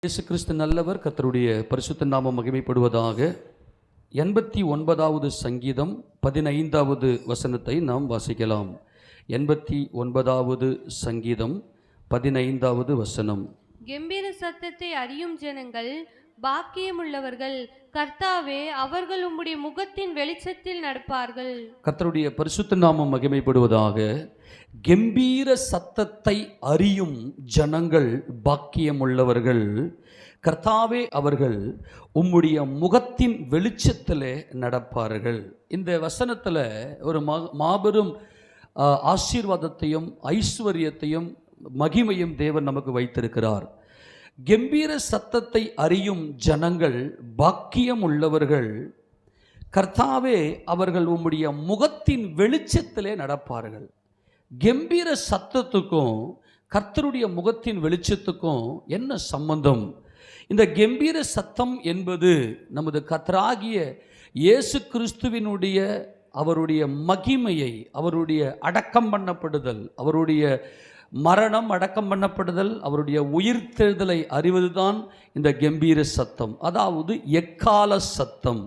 இயேசு கிறிஸ்து நல்லவர். கர்த்தருடைய பரிசுத்த நாமம் மகிமைப்படுவதாக. 89வது சங்கீதம் 15வது வசனத்தை நாம் வாசிக்கலாம். 89வது சங்கீதம் 15வது வசனம். கெம்பீர சத்தத்தை அறியும் ஜனங்கள் பாக்கியமுள்ளவர்கள், கர்த்தாவே அவர்கள் உம்முடைய முகத்தின் வெளிச்சத்தில் நடப்பார்கள். கர்த்தருடைய பரிசுத்த நாமம் மகிமைப்படுவதாக. கெம்பீர சத்தத்தை அறியும் ஜனங்கள் பாக்கியமுள்ளவர்கள், கர்த்தாவே அவர்கள் உம்முடைய முகத்தின் வெளிச்சத்தில் நடப்பார்கள். இந்த வசனத்தில் ஒரு மாபெரும் ஆசீர்வாதத்தையும் ஐஸ்வர்யத்தையும் மகிமையும் தேவன் நமக்கு வைத்திருக்கிறார். கெம்பீர சத்தத்தை அறியும் ஜனங்கள் பாக்கியம் உள்ளவர்கள், கர்த்தாவே அவர்கள் உம்முடைய முகத்தின் வெளிச்சத்திலே நடப்பார்கள். கெம்பீர சத்தத்துக்கும் கர்த்தருடைய முகத்தின் வெளிச்சத்துக்கும் என்ன சம்பந்தம்? இந்த கெம்பீர சத்தம் என்பது நமது கர்த்தராகிய இயேசு கிறிஸ்துவினுடைய அவருடைய மகிமையை, அவருடைய அடக்கம் பண்ணப்படுதல், அவருடைய மரணம், அடக்கம் பண்ணப்படுதல், அவருடைய உயிர்த்தெழுதலை அறிவதுதான் இந்த கெம்பீர சத்தம், அதாவது எக்கால சத்தம்.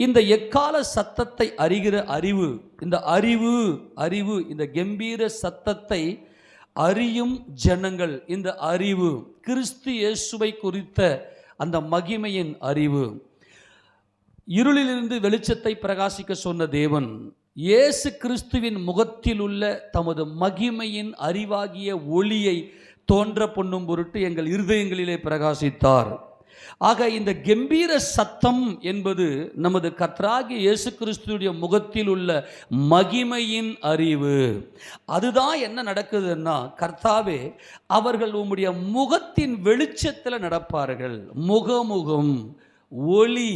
இந்த எக்கால சத்தத்தை அறிகிற அறிவு, இந்த அறிவு இந்த கெம்பீர சத்தத்தை அறியும் ஜனங்கள், இந்த அறிவு கிறிஸ்து இயேசுவை குறித்த அந்த மகிமையின் அறிவு. இருளிலிருந்து வெளிச்சத்தை பிரகாசிக்க சொன்ன தேவன் இயேசு கிறிஸ்துவின் முகத்தில் உள்ள தமது மகிமையின் அறிவாகிய ஒளியை தோன்ற பண்ணும் பொருட்டு எங்கள் இருதயங்களிலே பிரகாசித்தார். ஆக இந்த கெம்பீர சத்தம் என்பது நமது கர்த்தராகிய இயேசு கிறிஸ்துவுடைய முகத்தில் உள்ள மகிமையின் அறிவு. அதுதான் என்ன நடக்குதுன்னா, கர்த்தாவே அவர்கள் உம்முடைய முகத்தின் வெளிச்சத்தில் நடப்பார்கள். முகமுகம், ஒளி,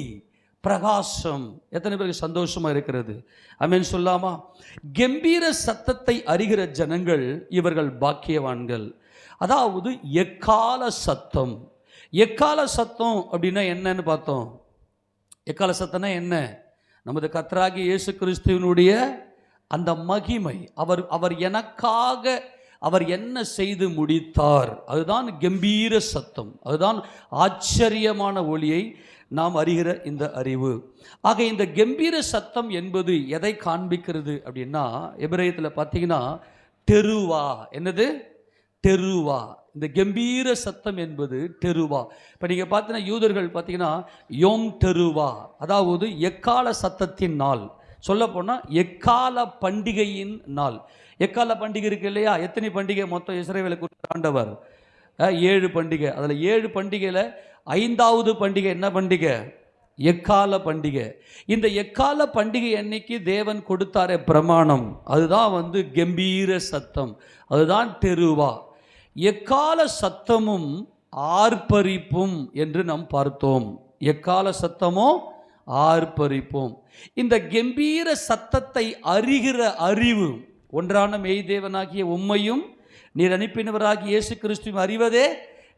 பிரகாசம். எத்தனை பேருக்கு சந்தோஷமா இருக்கிறது? ஆமென் சொல்லாமா? கெம்பீர சத்தத்தை அறிகிற ஜனங்கள் இவர்கள் பாக்கியவான்கள். அதாவது எக்கால சத்தம். எக்கால சத்தம் அப்படின்னா என்னன்னு பார்த்தோம். எக்கால சத்தம்னா என்ன? நமது கர்த்தராகிய இயேசு கிறிஸ்துவினுடைய அந்த மகிமை, அவர் எனக்காக அவர் என்ன செய்து முடித்தார், அதுதான் கெம்பீர சத்தம். அதுதான் ஆச்சரியமான ஒளியை நாம் அறிகிற இந்த அறிவு. ஆக இந்த கெம்பீர சத்தம் என்பது எதை காண்பிக்கிறது அப்படின்னா, எபிரேயத்தில் பார்த்தீங்கன்னா டெருவா. என்னது? டெருவா. இந்த கெம்பீர சத்தம் என்பது டெருவா. இப்போ நீங்கள் பார்த்தீங்கன்னா யூதர்கள் பார்த்தீங்கன்னா யோம் டெருவா, அதாவது எக்கால சத்தத்தின் நாள். சொல்லப்போனால் எக்கால பண்டிகையின் நாள். எக்கால பண்டிகை இருக்கு இல்லையா? எத்தனை பண்டிகை மொத்தம் இஸ்ரவேலுக்கு ஆண்டவர்? 7 பண்டிகை. அதில் 7 பண்டிகையில் 5வது பண்டிகை என்ன பண்டிகை? எக்கால பண்டிகை. இந்த எக்கால பண்டிகை அன்னைக்கு தேவன் கொடுத்தாரே பிரமாணம், அதுதான் கெம்பீர சத்தம், அதுதான் டெருவா. எக்கால சத்தமும் ஆர்ப்பரிப்பும் என்று நாம் பார்த்தோம். எக்கால சத்தமோ ஆர்ப்பரிப்பும். இந்த கெம்பீர சத்தத்தை அறிகிற அறிவு, ஒன்றான மெய் தேவனாகிய உம்மையும் நீர் அனுப்பினவராகிய இயேசு கிறிஸ்துவையும் அறிவதே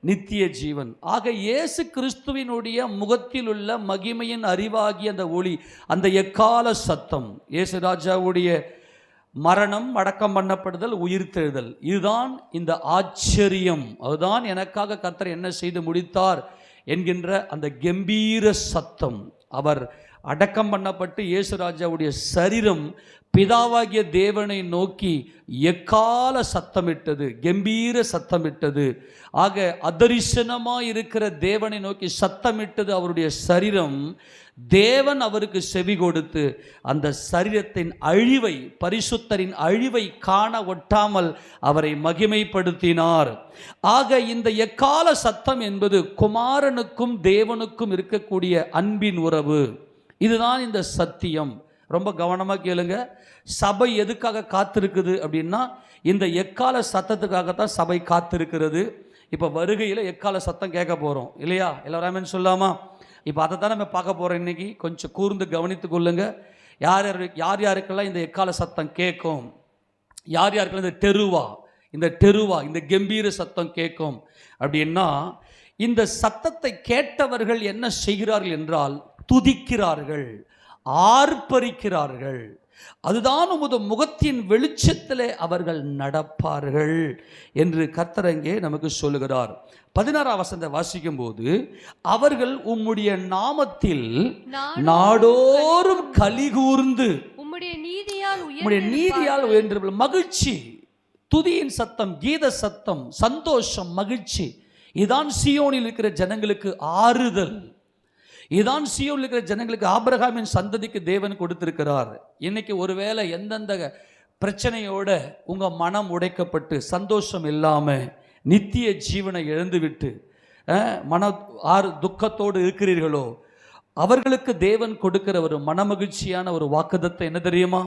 நித்திய ஜீவன். ஆக இயேசு கிறிஸ்துவினுடைய முகத்தில் உள்ள மகிமையின் அறிவாகிய அந்த ஒளி, அந்த எக்கால சத்தம், இயேசு ராஜாவுடைய மரணம், அடக்கம் பண்ணப்படுதல், உயிர்த்தெழுதல், இதுதான் இந்த ஆச்சரியம். அதுதான் எனக்காக கர்த்தர் என்ன செய்து முடித்தார் என்கின்ற அந்த கெம்பீர சத்தம். அவர் அடக்கம் பண்ணப்பட்டு இயேசு ராஜாவுடைய சரீரம் பிதாவாகிய தேவனை நோக்கி எக்கால சத்தமிட்டது, கெம்பீர சத்தமிட்டது. ஆக அதரிசனமாக இருக்கிற தேவனை நோக்கி சத்தமிட்டது அவருடைய சரீரம். தேவன் அவருக்கு செவி கொடுத்து அந்த சரீரத்தின் அழிவை, பரிசுத்தரின் அழிவை காண ஒட்டாமல் அவரை மகிமைப்படுத்தினார். ஆக இந்த எக்கால சத்தம் என்பது குமாரனுக்கும் தேவனுக்கும் இருக்கக்கூடிய அன்பின் உறவு. இதுதான் இந்த சத்தியம். ரொம்ப கவனமாக கேளுங்க. சபை எதுக்காக காத்திருக்குது அப்படின்னா, இந்த எக்கால சத்தத்துக்காகத்தான் சபை காத்திருக்கிறது. இப்போ வருகையில் எக்கால சத்தம் கேட்க போகிறோம் இல்லையா? எல்லாரும் சொல்லாமா? இப்போ அதை தான் நம்ம பார்க்க போகிறோம் இன்னைக்கு. கொஞ்சம் கூர்ந்து கவனித்து கொள்ளுங்க. யார் யாருக்கெல்லாம் இந்த எக்கால சத்தம் கேட்கும், யார் யாருக்கெல்லாம் இந்த டெருவா இந்த கெம்பீர சத்தம் கேட்கும் அப்படின்னா, இந்த சத்தத்தை கேட்டவர்கள் என்ன செய்கிறார்கள் என்றால் துதிக்கிறார்கள், ஆர்ப்பரிக்கிறார்கள். அதுதான் உமது முகத்தின் வெளிச்சத்திலே அவர்கள் நடப்பார்கள் என்று கர்த்தர் அங்கே நமக்கு சொல்லுகிறார். 16ஆம் வசனத்தை வாசிக்கும் போது, அவர்கள் உம்முடைய நாமத்தில் நாடோறும் கலிகூர்ந்து உம்முடைய நீதியால் உயர்ந்திருப்பார்கள். மகிழ்ச்சி, துதியின் சத்தம், கீத சத்தம், சந்தோஷம், மகிழ்ச்சி. இதான் சீயோனில் இருக்கிற ஜனங்களுக்கு ஆறுதல். இதான் சீயோனில் இருக்கிற ஜனங்களுக்கு ஆபிரகாமின் சந்ததிக்கு தேவன் கொடுத்திருக்கிறார். இன்னைக்கு ஒருவேளை எந்தெந்த பிரச்சனையோட உங்க மனம் உடைக்கப்பட்டு சந்தோஷம் இல்லாம நித்திய ஜீவனை இழந்துவிட்டு துக்கத்தோடு இருக்கிறீர்களோ, அவர்களுக்கு தேவன் கொடுக்கிற ஒரு மனமகிழ்ச்சியான ஒரு வாக்குத்தத்தம் என்ன தெரியுமா?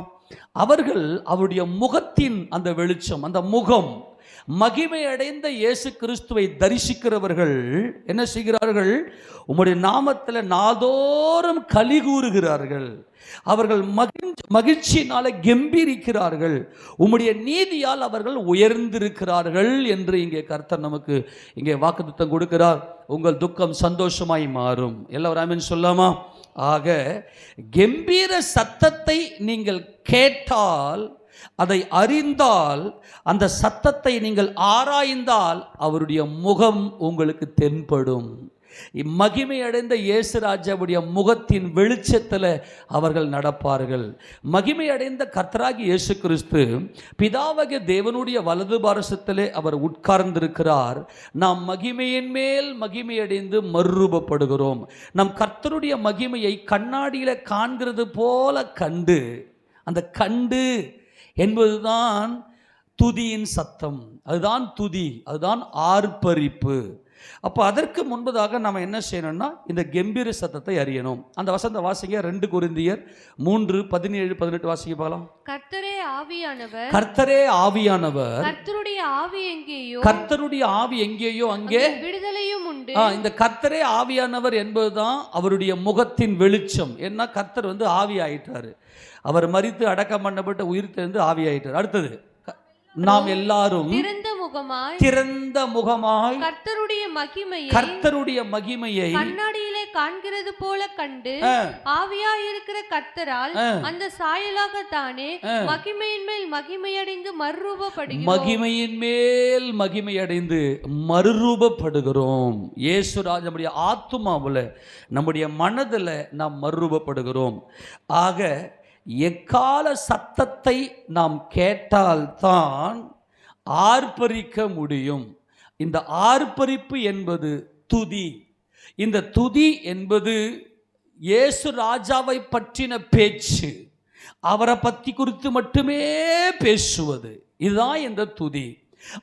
அவர்கள் அவருடைய முகத்தின் அந்த வெளிச்சம், அந்த முகம், மகிமை அடைந்த இயேசு கிறிஸ்துவை தரிசிக்கிறவர்கள் என்ன செய்கிறார்கள்? உம்முடைய நாமத்தில் நாள்தோறும் களி கூறுகிறார்கள். அவர்கள் மகிழ்ச்சியினால கம்பீரிக்கிறார்கள். உம்முடைய நீதியால் அவர்கள் உயர்ந்திருக்கிறார்கள் என்று இங்கே கர்த்தர் நமக்கு இங்கே வாக்குத்தத்தம் கொடுக்கிறார். உங்கள் துக்கம் சந்தோஷமாய் மாறும். எல்லாரும் ஆமென் சொல்லாமா? ஆக கம்பீர சத்தத்தை நீங்கள் கேட்டால், அதை அறிந்தால், அந்த சத்தத்தை நீங்கள் ஆராய்ந்தால் அவருடைய முகம் உங்களுக்கு தென்படும். மகிமை அடைந்த இயேசு ராஜாவுடைய முகத்தின் வெளிச்சத்தில் அவர்கள் நடப்பார்கள். மகிமை அடைந்த கர்த்தராகிய இயேசு கிறிஸ்து பிதாவாகிய தேவனுடைய வலது பாரசத்திலே அவர் உட்கார்ந்திருக்கிறார். நாம் மகிமையின் மேல் மகிமை அடைந்து மறுரூபப்படுகிறோம். நம் கர்த்தருடைய மகிமையை கண்ணாடியில காண்கிறது போல கண்டு, அந்த கண்டு என்பதுதான் துதியின் சத்தம். அதுதான் துதி, அதுதான் ஆர்ப்பரிப்பு. அப்போ அதற்கு முன்பதாக நம்ம என்ன செய்யணும்னா இந்த கம்பீர சத்தத்தை அறியணும். அந்த வசந்த வாசிங்க 2 கொரிந்தியர் 3:17-18 வாசிக்க பார்க்கலாம். கர்த்தரே ஆவியானவர், கர்த்தரே ஆவியானவர், கர்த்தருடைய ஆவி எங்கேயோ, கர்த்தருடைய ஆவி எங்கேயோ அங்கே விடுதலையும் உண்டு. இந்த கர்த்தரே ஆவியானவர் என்பதுதான் அவருடைய முகத்தின் வெளிச்சம். ஏன்னா கர்த்தர் ஆவி ஆயிட்டாரு. அவர் மரித்து அடக்கம் பண்ணப்பட்ட உயிர் தெரிந்து ஆவி ஆயிட்டார். அடுத்தது நாம் எல்லாரும் திறந்த முகமாய் கர்த்தருடைய மகிமையை கண்ணாடியிலே காண்கிறது போல கண்டு ஆவியாய் இருக்கிற கர்த்தரால் அந்த சாயலாகத்தானே மகிமையின் மேல் மகிமையடைந்து மறுரூபப்படுகிறோம். மகிமையின் மேல் மகிமையடைந்து மறுரூபப்படுகிறோம். இயேசுராஜ் நம்முடைய ஆத்துமாவில், நம்முடைய மனதில் நாம் மறுரூபப்படுகிறோம். ஆக எக்கால சத்தத்தை நாம் கேட்டால்தான் ஆர்ப்பரிக்க முடியும். இந்த ஆர்ப்பரிப்பு என்பது துதி. இந்த துதி என்பது இயேசு ராஜாவை பற்றின பேச்சு, அவரை பற்றி குறித்து மட்டுமே பேசுவது. இதுதான் இந்த துதி.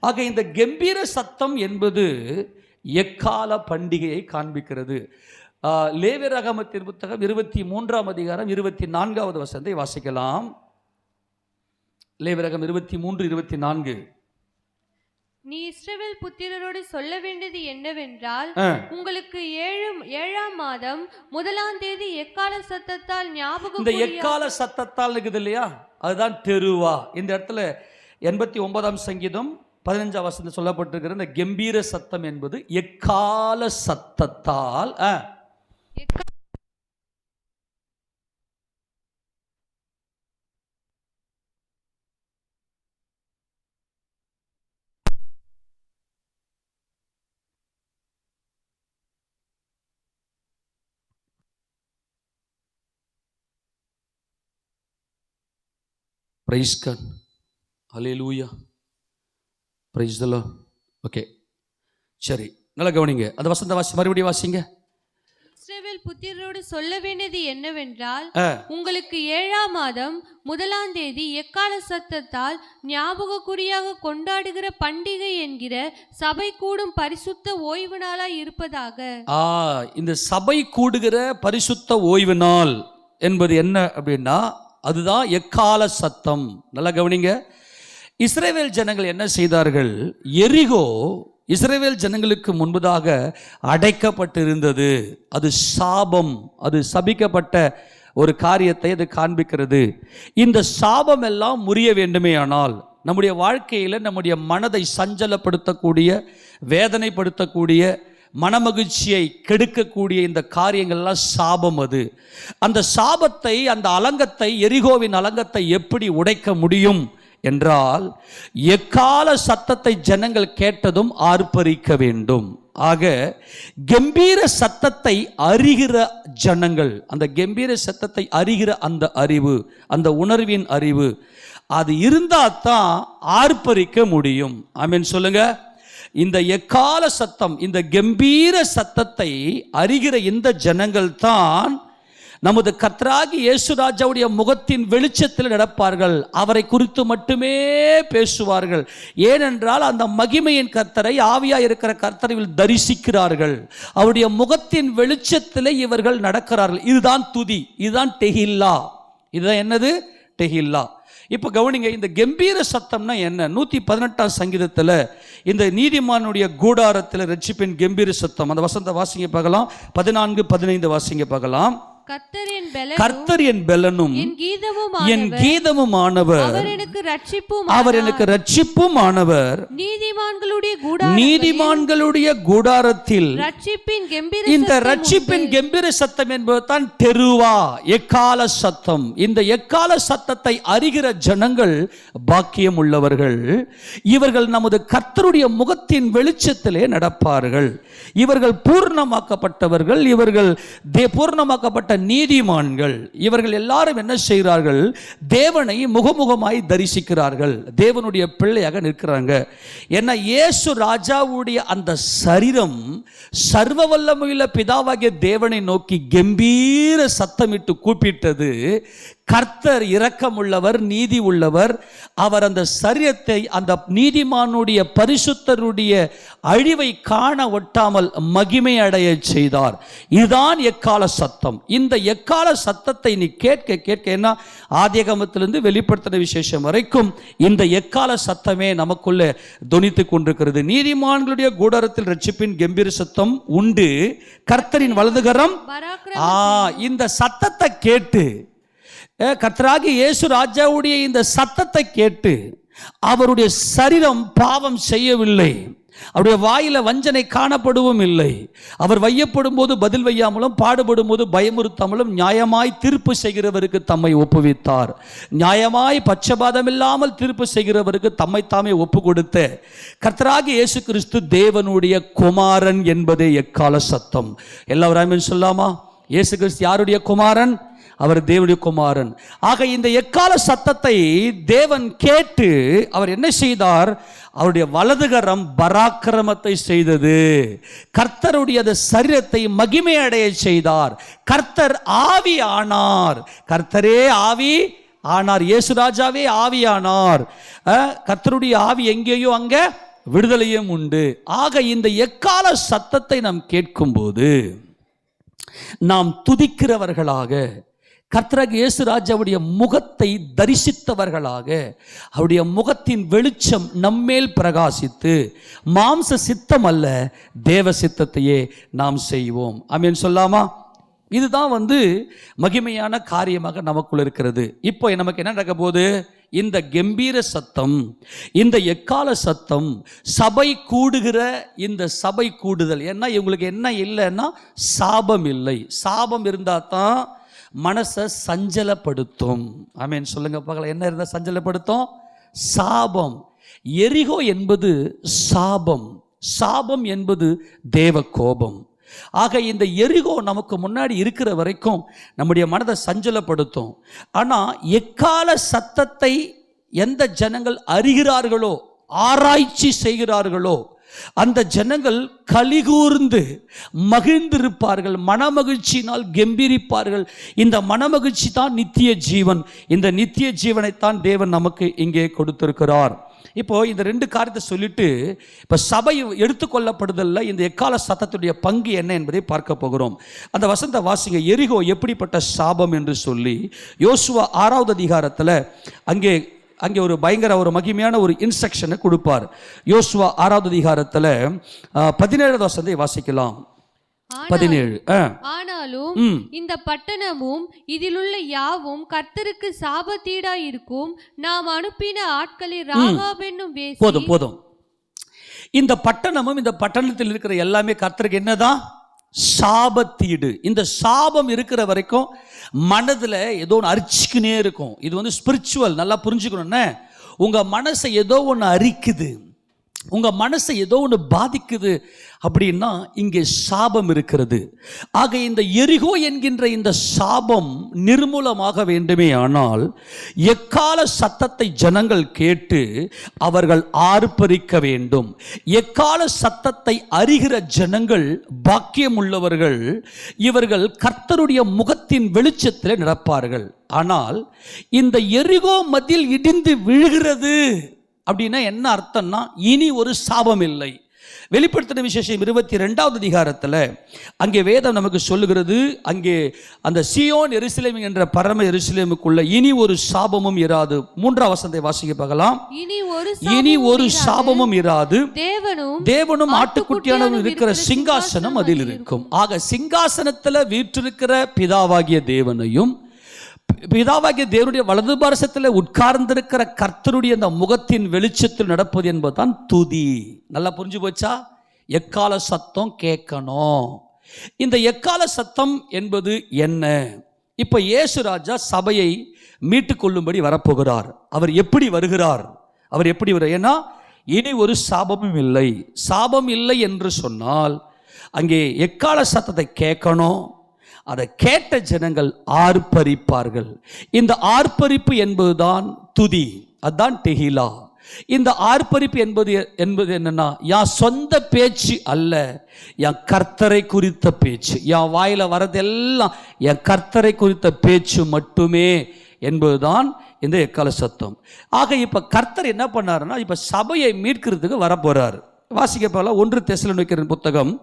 ஆக இந்த கம்பீர சத்தம் என்பது எக்கால பண்டிகையை காண்பிக்கிறது. லேவியராகமத்தின் புத்தகம் 23ஆம் அதிகாரம் 24வது வசனத்தை வாசிக்கலாம். லேவியராகமம் 23:24. நீ இஸ்ரவேல் புத்திரரோடு சொல்ல வேண்டியது என்னவென்றால், உங்களுக்கு 7ஆம் மாதம் 1ஆம் தேதி எக்கால சத்தத்தால் ஞாபகம். இந்த எக்கால சத்தத்தால் இருக்குது இல்லையா, அதுதான் தெருவா. இந்த இடத்துல 89ஆம் சங்கீதம் 15ஆம் வசனத்தில் சொல்லப்பட்டிருக்கிற இந்த கம்பீர சத்தம் என்பது எக்கால சத்தத்தால் Praise God. Hallelujah. Praise the Lord. Okay, சரி, நல்லா கவனிங்க. அந்த வசந்த வாசி மறுபடியும் வாசிங்க. இஸ்ரவேல் புத்திரரோடு சொல்ல வேண்டியது என்னவென்றால், உங்களுக்கு 7ஆம் மாதம் 1ஆம் தேதி எக்கால சத்தத்தால் ஞாபக குறியாக கொண்டாடுகிற பண்டிகை என்கிற சபை கூடும் பரிசுத்த ஓய்வு நாளாய் இருப்பதாக. இந்த சபை கூடுகிற பரிசுத்த ஓய்வு நாள் என்பது என்ன அப்படின்னா, அதுதான் எக்கால சத்தம். நல்லா கவனிங்க. இஸ்ரவேல் ஜனங்கள் என்ன செய்தார்கள்? எரிகோ இஸ்ரவேல் ஜனங்களுக்கு முன்பதாக அடைக்கப்பட்டிருந்தது. அது சாபம், அது சபிக்கப்பட்ட ஒரு காரியத்தை அது காண்பிக்கிறது. இந்த சாபம் எல்லாம் முறிய வேண்டுமேயானால், நம்முடைய வாழ்க்கையில் நம்முடைய மனதை சஞ்சலப்படுத்தக்கூடிய, வேதனைப்படுத்தக்கூடிய, மனமகிழ்ச்சியை கெடுக்கக்கூடிய இந்த காரியங்கள்லாம் சாபம். அது அந்த சாபத்தை, அந்த அலங்கத்தை, எரிகோவின் அலங்கத்தை எப்படி உடைக்க முடியும் என்றால், எக்கால சத்தத்தை ஜனங்கள் கேட்டதும் ஆர்ப்பரிக்க வேண்டும். ஆக கம்பீர சத்தத்தை அறிகிற ஜனங்கள், அந்த கம்பீர சத்தத்தை அறிகிற அந்த அறிவு, அந்த உணர்வின் அறிவு, அது இருந்தால் தான் ஆர்ப்பரிக்க முடியும். ஆமென் சொல்லுங்க. இந்த எக்கால சத்தம், இந்த கம்பீர சத்தத்தை அறிகிற இந்த ஜனங்கள் தான் நமது கர்த்தராகிய இயேசு ராஜாவுடைய முகத்தின் வெளிச்சத்தில் நடப்பார்கள். அவரை குறித்து மட்டுமே பேசுவார்கள். ஏனென்றால் அந்த மகிமையின் கர்த்தரை, ஆவியாய் இருக்கிற கர்த்தரை தரிசிக்கிறார்கள். அவருடைய முகத்தின் வெளிச்சத்தில் இவர்கள் நடக்கிறார்கள். இதுதான் துதி, இதுதான் டெஹில்லா. இதுதான் என்னது? டெஹில்லா. இப்போ கவனிங்க, இந்த கம்பீர சத்தம்னா என்ன? 118ஆம் சங்கீதத்தில் இந்த நீதிமானுடைய கூடாரத்தில் ரட்சிப்பின் கம்பீர சத்தம், அந்த வசந்த வாசிங்க பார்க்கலாம். 14, 15 வாசிங்க பார்க்கலாம். கர்த்தர் என் பெலனும் என் கீதமுமானவர், அவர் எனக்கு ரட்சிப்பும் ஆனவர். நீதிமான்களுடைய கூடாரத்தில் இந்த ரட்சிப்பின் கம்பீர சத்தம் என்பதுதான் தெருவா, எக்கால சத்தம். இந்த எக்கால சத்தத்தை அறிகிற ஜனங்கள் பாக்கியம் உள்ளவர்கள். இவர்கள் நமது கர்த்தருடைய முகத்தின் வெளிச்சத்திலே நடப்பார்கள். இவர்கள் பூர்ணமாக்கப்பட்டவர்கள், இவர்கள் பூர்ணமாக்கப்பட்ட நீதிமான்கள். இவர்கள் எல்லாரும் என்ன செய்கிறார்கள்? தேவனை முகமுகமாய் தரிசிக்கிறார்கள், தேவனுடைய பிள்ளையாக நிற்கிறாங்க. ஏன்னா இயேசு ராஜாவுடைய அந்த சரீரம் சர்வ வல்லமையுள்ள பிதாவாகிய தேவனை நோக்கி கம்பீர சத்தமிட்டு கூப்பிட்டது. கர்த்தர் இரக்கமுள்ளவர், நீதி உள்ளவர். அவர் அந்த சரீரத்தை, அந்த நீதிமானுடைய பரிசுத்தருடைய அழிவை காண ஒட்டாமல் மகிமை அடைய செய்தார். இதுதான் எக்கால சத்தம். இந்த எக்கால சத்தத்தை நீ கேட்க கேட்க என்ன, ஆதியாகமத்திலிருந்து வெளிப்படுத்தின விசேஷம் வரைக்கும் இந்த எக்கால சத்தமே நமக்குள்ளே தொனித்து கொண்டிருக்கிறது. நீதிமான்களுடைய கூடாரத்தில் ரட்சிப்பின் கம்பீர சத்தம் உண்டு, கர்த்தரின் வலதுகரம். இந்த சத்தத்தை கேட்டு, கர்த்தராகிய இயேசு ராஜாவுடைய இந்த சத்தத்தை கேட்டு, அவருடைய சரீரம் பாவம் செய்யவில்லை, அவருடைய வாயில வஞ்சனை காணப்படவும் இல்லை. அவர் வையப்படும் போது பதில் வையாமலும், பாடுபடும் போது பயமுறுத்தாமலும் நியாயமாய் தீர்ப்பு செய்கிறவருக்கு தம்மை ஒப்புவித்தார். நியாயமாய் பட்சபாதம் இல்லாமல் தீர்ப்பு செய்கிறவருக்கு தம்மை தாமே ஒப்பு கொடுத்த கர்த்தராகிய இயேசு கிறிஸ்து தேவனுடைய குமாரன் என்பதே எக்கால சத்தம். எல்லாரும் சொல்லாமா? இயேசு கிறிஸ்து யாருடைய குமாரன்? அவர் தேவனுடைய குமாரன். ஆக இந்த எக்கால சத்தத்தை தேவன் கேட்டு அவர் என்ன செய்தார்? அவருடைய வலதுகரம் பராக்கிரமத்தை செய்தது. கர்த்தருடைய சரீரத்தை மகிமை அடைய செய்தார். கர்த்தர் ஆவி ஆனார். கர்த்தரே ஆவி ஆனார். இயேசு ராஜாவே ஆவி ஆனார். கர்த்தருடைய ஆவி எங்கேயோ அங்க விடுதலையும் உண்டு. ஆக இந்த எக்கால சத்தத்தை நாம் கேட்கும்போது நாம் துதிக்கிறவர்களாக, கர்த்தராகிய இயேசு ராஜாவுடைய முகத்தை தரிசித்தவர்களாக, அவருடைய முகத்தின் வெளிச்சம் நம்மேல் பிரகாசித்து, மாம்ச சித்தம் அல்ல தேவ சித்தத்தையே நாம் செய்வோம். ஆமென் சொல்லாமா? இதுதான் மகிமையான காரியமாக நமக்குள் இருக்கிறது. இப்போ நமக்கு என்ன நடக்க போகுது? இந்த கம்பீர சத்தம், இந்த எக்கால சத்தம், சபை கூடுகிற இந்த சபை கூடுதல். ஏன்னா இவங்களுக்கு என்ன இல்லைன்னா சாபம் இல்லை. சாபம் இருந்தால் தான் மனசை சஞ்சலப்படுத்தும். ஆமென் சொல்லுங்க பார்க்கலாம். என்ன இருந்தால் சஞ்சலப்படுத்தும்? சாபம். எரிகோ என்பது சாபம், சாபம் என்பது தேவ கோபம். ஆக இந்த எரிகோ நமக்கு முன்னாடி இருக்கிற வரைக்கும் நம்முடைய மனதை சஞ்சலப்படுத்தும். ஆனால் எக்கால சத்தத்தை எந்த ஜனங்கள் அறிகிறார்களோ, ஆராய்ச்சி செய்கிறார்களோ, அந்த ஜனங்கள் கலிகூர்ந்து மகிழ்ந்திருப்பார்கள், மனமகிழ்ச்சியினால் கம்பீரிப்பார்கள். இந்த மனமகிழ்ச்சி தான் நித்திய ஜீவன். இந்த நித்திய ஜீவனைத்தான் தேவன் நமக்கு இங்கே கொடுத்திருக்கிறார். இப்போ இந்த ரெண்டு காரியத்தை சொல்லிட்டு இப்போ சபை எடுத்துக்கொள்ளப்படுதல்ல இந்த எக்கால சத்தத்துடைய பங்கு என்ன என்பதை பார்க்க போகிறோம். அந்த வசந்த வாசிங்க. எரிகோ எப்படிப்பட்ட சாபம் என்று சொல்லி யோசுவா 6வது அதிகாரத்தில் அங்கே ஒரு பயங்கர ஒரு மகிமையான ஒரு இன்ஸ்ட்ரக்ஷனை கொடுப்பார். யோசுவா 6வது அதிகாரத்தில் 17வது வசனத்தை வாசிக்கலாம். 17. ஆனாலும் இந்த பட்டணமும் இதிலுள்ள யாவும் கர்த்தருக்கு சாபத்தீடாயிருக்கும். நாம் அனுப்பின ஆட்களில் ராகாப் என்னும் வேசி. போதும். இந்த பட்டணமும் இந்த பட்டணத்தில் இருக்கிற எல்லாமே கர்த்தருக்கு என்னதான்? சாபத்தீடு. இந்த சாபம் இருக்கிற வரைக்கும் மனதில் ஏதோ ஒன்று அரிச்சுக்கினே இருக்கும். இது ஸ்பிரிச்சுவல், நல்லா புரிஞ்சுக்கணும்னே. உங்கள் மனசை ஏதோ ஒன்று அரிக்குது, உங்கள் மனசை ஏதோ ஒன்று பாதிக்குது அப்படின்னா இங்கே சாபம் இருக்கிறது. ஆக இந்த எரிகோ என்கின்ற இந்த சாபம் நிர்மூலமாக வேண்டுமே ஆனால் எக்கால சத்தத்தை ஜனங்கள் கேட்டு அவர்கள் ஆர்ப்பரிக்க வேண்டும். எக்கால சத்தத்தை அறிகிற ஜனங்கள் பாக்கியம் உள்ளவர்கள். இவர்கள் கர்த்தருடைய முகத்தின் வெளிச்சத்தில் நடப்பார்கள். ஆனால் இந்த எரிகோ மதில் இடிந்து விழுகிறது அப்படின்னா என்ன அர்த்தம்னா, இனி ஒரு சாபம் இல்லை. வெளிப்படுத்தின விசேஷம் 22வது அதிகாரத்தில் அங்கே வேதம் நமக்கு சொல்லுகிறது, அங்கே அந்த சீயோன் எருசலேம் என்ற பரம எருசலேமுக்குள்ள இனி ஒரு சாபமும் இராது. 3ஆம் வசனத்தை வாசிக்க பார்க்கலாம். இனி ஒரு சாபமும் இராது, தேவனும் ஆட்டுக்குட்டியானவரும் இருக்கிற சிங்காசனம் அதில் இருக்கும். ஆக சிங்காசனத்தில் வீற்றிருக்கிற பிதாவாகிய தேவனையும் பிதாவாகிய தேவனுடைய வலது பாரசத்தில் உட்கார்ந்திருக்கிற கர்த்தருடைய அந்த முகத்தின் வெளிச்சத்தில் நடப்பது என்பதுதான் துதி. நல்லா புரிஞ்சு போச்சா? எக்கால சத்தம் கேட்கணும். இந்த எக்கால சத்தம் என்பது என்ன? இப்ப இயேசு ராஜா சபையை மீட்டுக் கொள்ளும்படி வரப்போகிறார். அவர் எப்படி வருகிறார்? அவர் எப்படி ஏன்னா இனி ஒரு சாபமும் இல்லை. சாபம் இல்லை என்று சொன்னால் அங்கே எக்கால சத்தத்தை கேட்கணும். அதை கேட்ட ஜனங்கள் ஆர்ப்பரிப்பார்கள். இந்த ஆர்ப்பரிப்பு என்பதுதான் துதி, அதுதான் டெஹிலா. இந்த ஆர்ப்பரிப்பு என்பது என்னன்னா, என் சொந்த பேச்சு அல்ல, என் கர்த்தரை குறித்த பேச்சு. என் வாயில வரதெல்லாம் என் கர்த்தரை குறித்த பேச்சு மட்டுமே என்பதுதான் இந்த எக்கால சத்தம். ஆக இப்ப கர்த்தர் என்ன பண்ணாருன்னா, இப்ப சபையை மீட்கிறதுக்கு வரப்போறாரு. வாசிக்க பார்க்கலாம். 1 தெசலோனிக்கேயர் புத்தகம்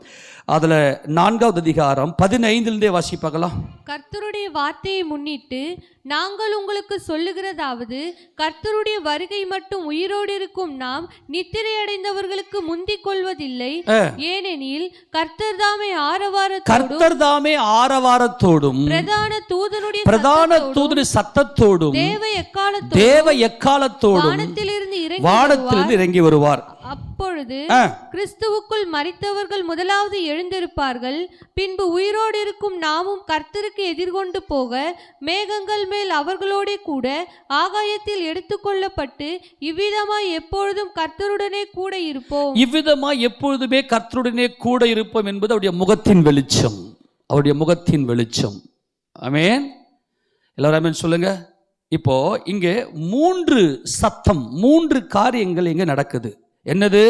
அதுல 4வது அதிகாரம் 15 வாசிப்பாக்கலாம். கர்த்தருடைய வார்த்தையை முன்னிட்டு நாங்கள் உங்களுக்கு சொல்லுகிறதாவது, கர்த்தருடைய வருகை மட்டும் உயிரோடு இருக்கும் நாம் நித்திரை அடைந்தவர்களுக்கு முந்திக் கொள்வதில்லை. ஏனெனில் கர்த்தர் தாமே ஆரவாரத்தோடும் பிரதான தூதனுடைய சத்தத்தோடும் தேவ எக்காலத்தோடும் வானத்திலிருந்து இறங்கி வருவார். அப்பொழுது கிறிஸ்துவுக்குள் மரித்தவர்கள் முதலாவது எழுந்திருப்பார்கள். பின்பு உயிரோடு இருக்கும் நாமும் கர்த்தருக்கு எதிர்கொண்டு போக மேகங்கள் மேல் அவர்களோட கூட ஆகாயத்தில் எடுத்துக்கொள்ளப்பட்டு இவ்விதமாய் எப்பொழுதும் கர்த்தருடனே கூட இருப்போம். இவ்விதமாய் எப்பொழுதுமே கர்த்தருடனே கூட இருப்போம் என்பது அவருடைய முகத்தின் வெளிச்சம். அவருடைய முகத்தின் வெளிச்சம். ஆமென். எல்லாரும் ஆமென் சொல்லுங்க. இப்போ இங்கே 3 சத்தம், 3 காரியங்கள் இங்கே நடக்குது. என்னது?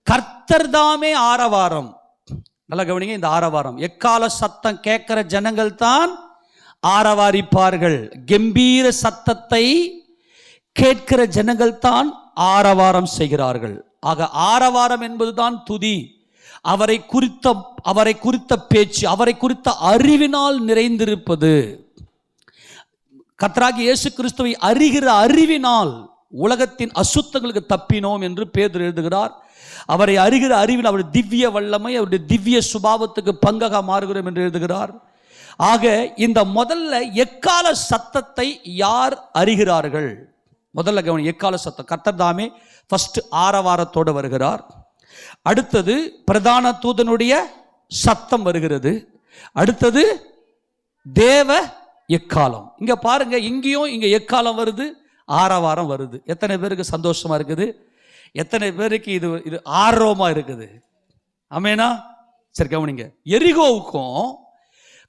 கர்த்தர் தாமே ஆரவாரம். நல்லா கவனிங்க. இந்த ஆரவாரம் எக்கால சத்தம் கேட்கிற ஜனங்கள் தான் ஆரவாரிப்பார்கள். கம்பீர சத்தத்தை கேட்கிற ஜனங்கள் தான் ஆரவாரம் செய்கிறார்கள். ஆக ஆரவாரம் என்பதுதான் துதி. அவரை குறித்த பேச்சு, அவரை குறித்த அறிவினால் நிறைந்திருப்பது. கர்த்தராகிய இயேசு கிறிஸ்துவை அறிகிற அறிவினால் உலகத்தின் அசுத்தங்களுக்கு தப்பினோம் என்று பேதுரு எழுதுகிறார். அவரை அறிகிற அறிவில் அவருடைய திவ்ய வல்லமை, அவருடைய திவ்ய சுபாவத்துக்கு பங்காக மாறுகிறோம் என்று எழுதுகிறார். ஆக இந்த முதல்ல எக்கால சத்தத்தை யார் அறிகிறார்கள்? முதல்ல கவனி, எக்கால சத்தம். கர்த்தர் தாமே ஃபர்ஸ்ட் ஆரவாரத்தோடு வருகிறார். அடுத்தது பிரதான தூதனுடைய சத்தம் வருகிறது. அடுத்தது தேவ எக்காலம். இங்க பாருங்க, இங்கேயும் இங்க எக்காலம் வருது, ஆரவாரம் வருது. எத்தனை பேருக்கு சந்தோஷமா இருக்குது? எத்தனை பேருக்கு இது ஆர்வமா இருக்குது? ஆமேனா? சரி கவனிங்க. எரிகோவுக்கும்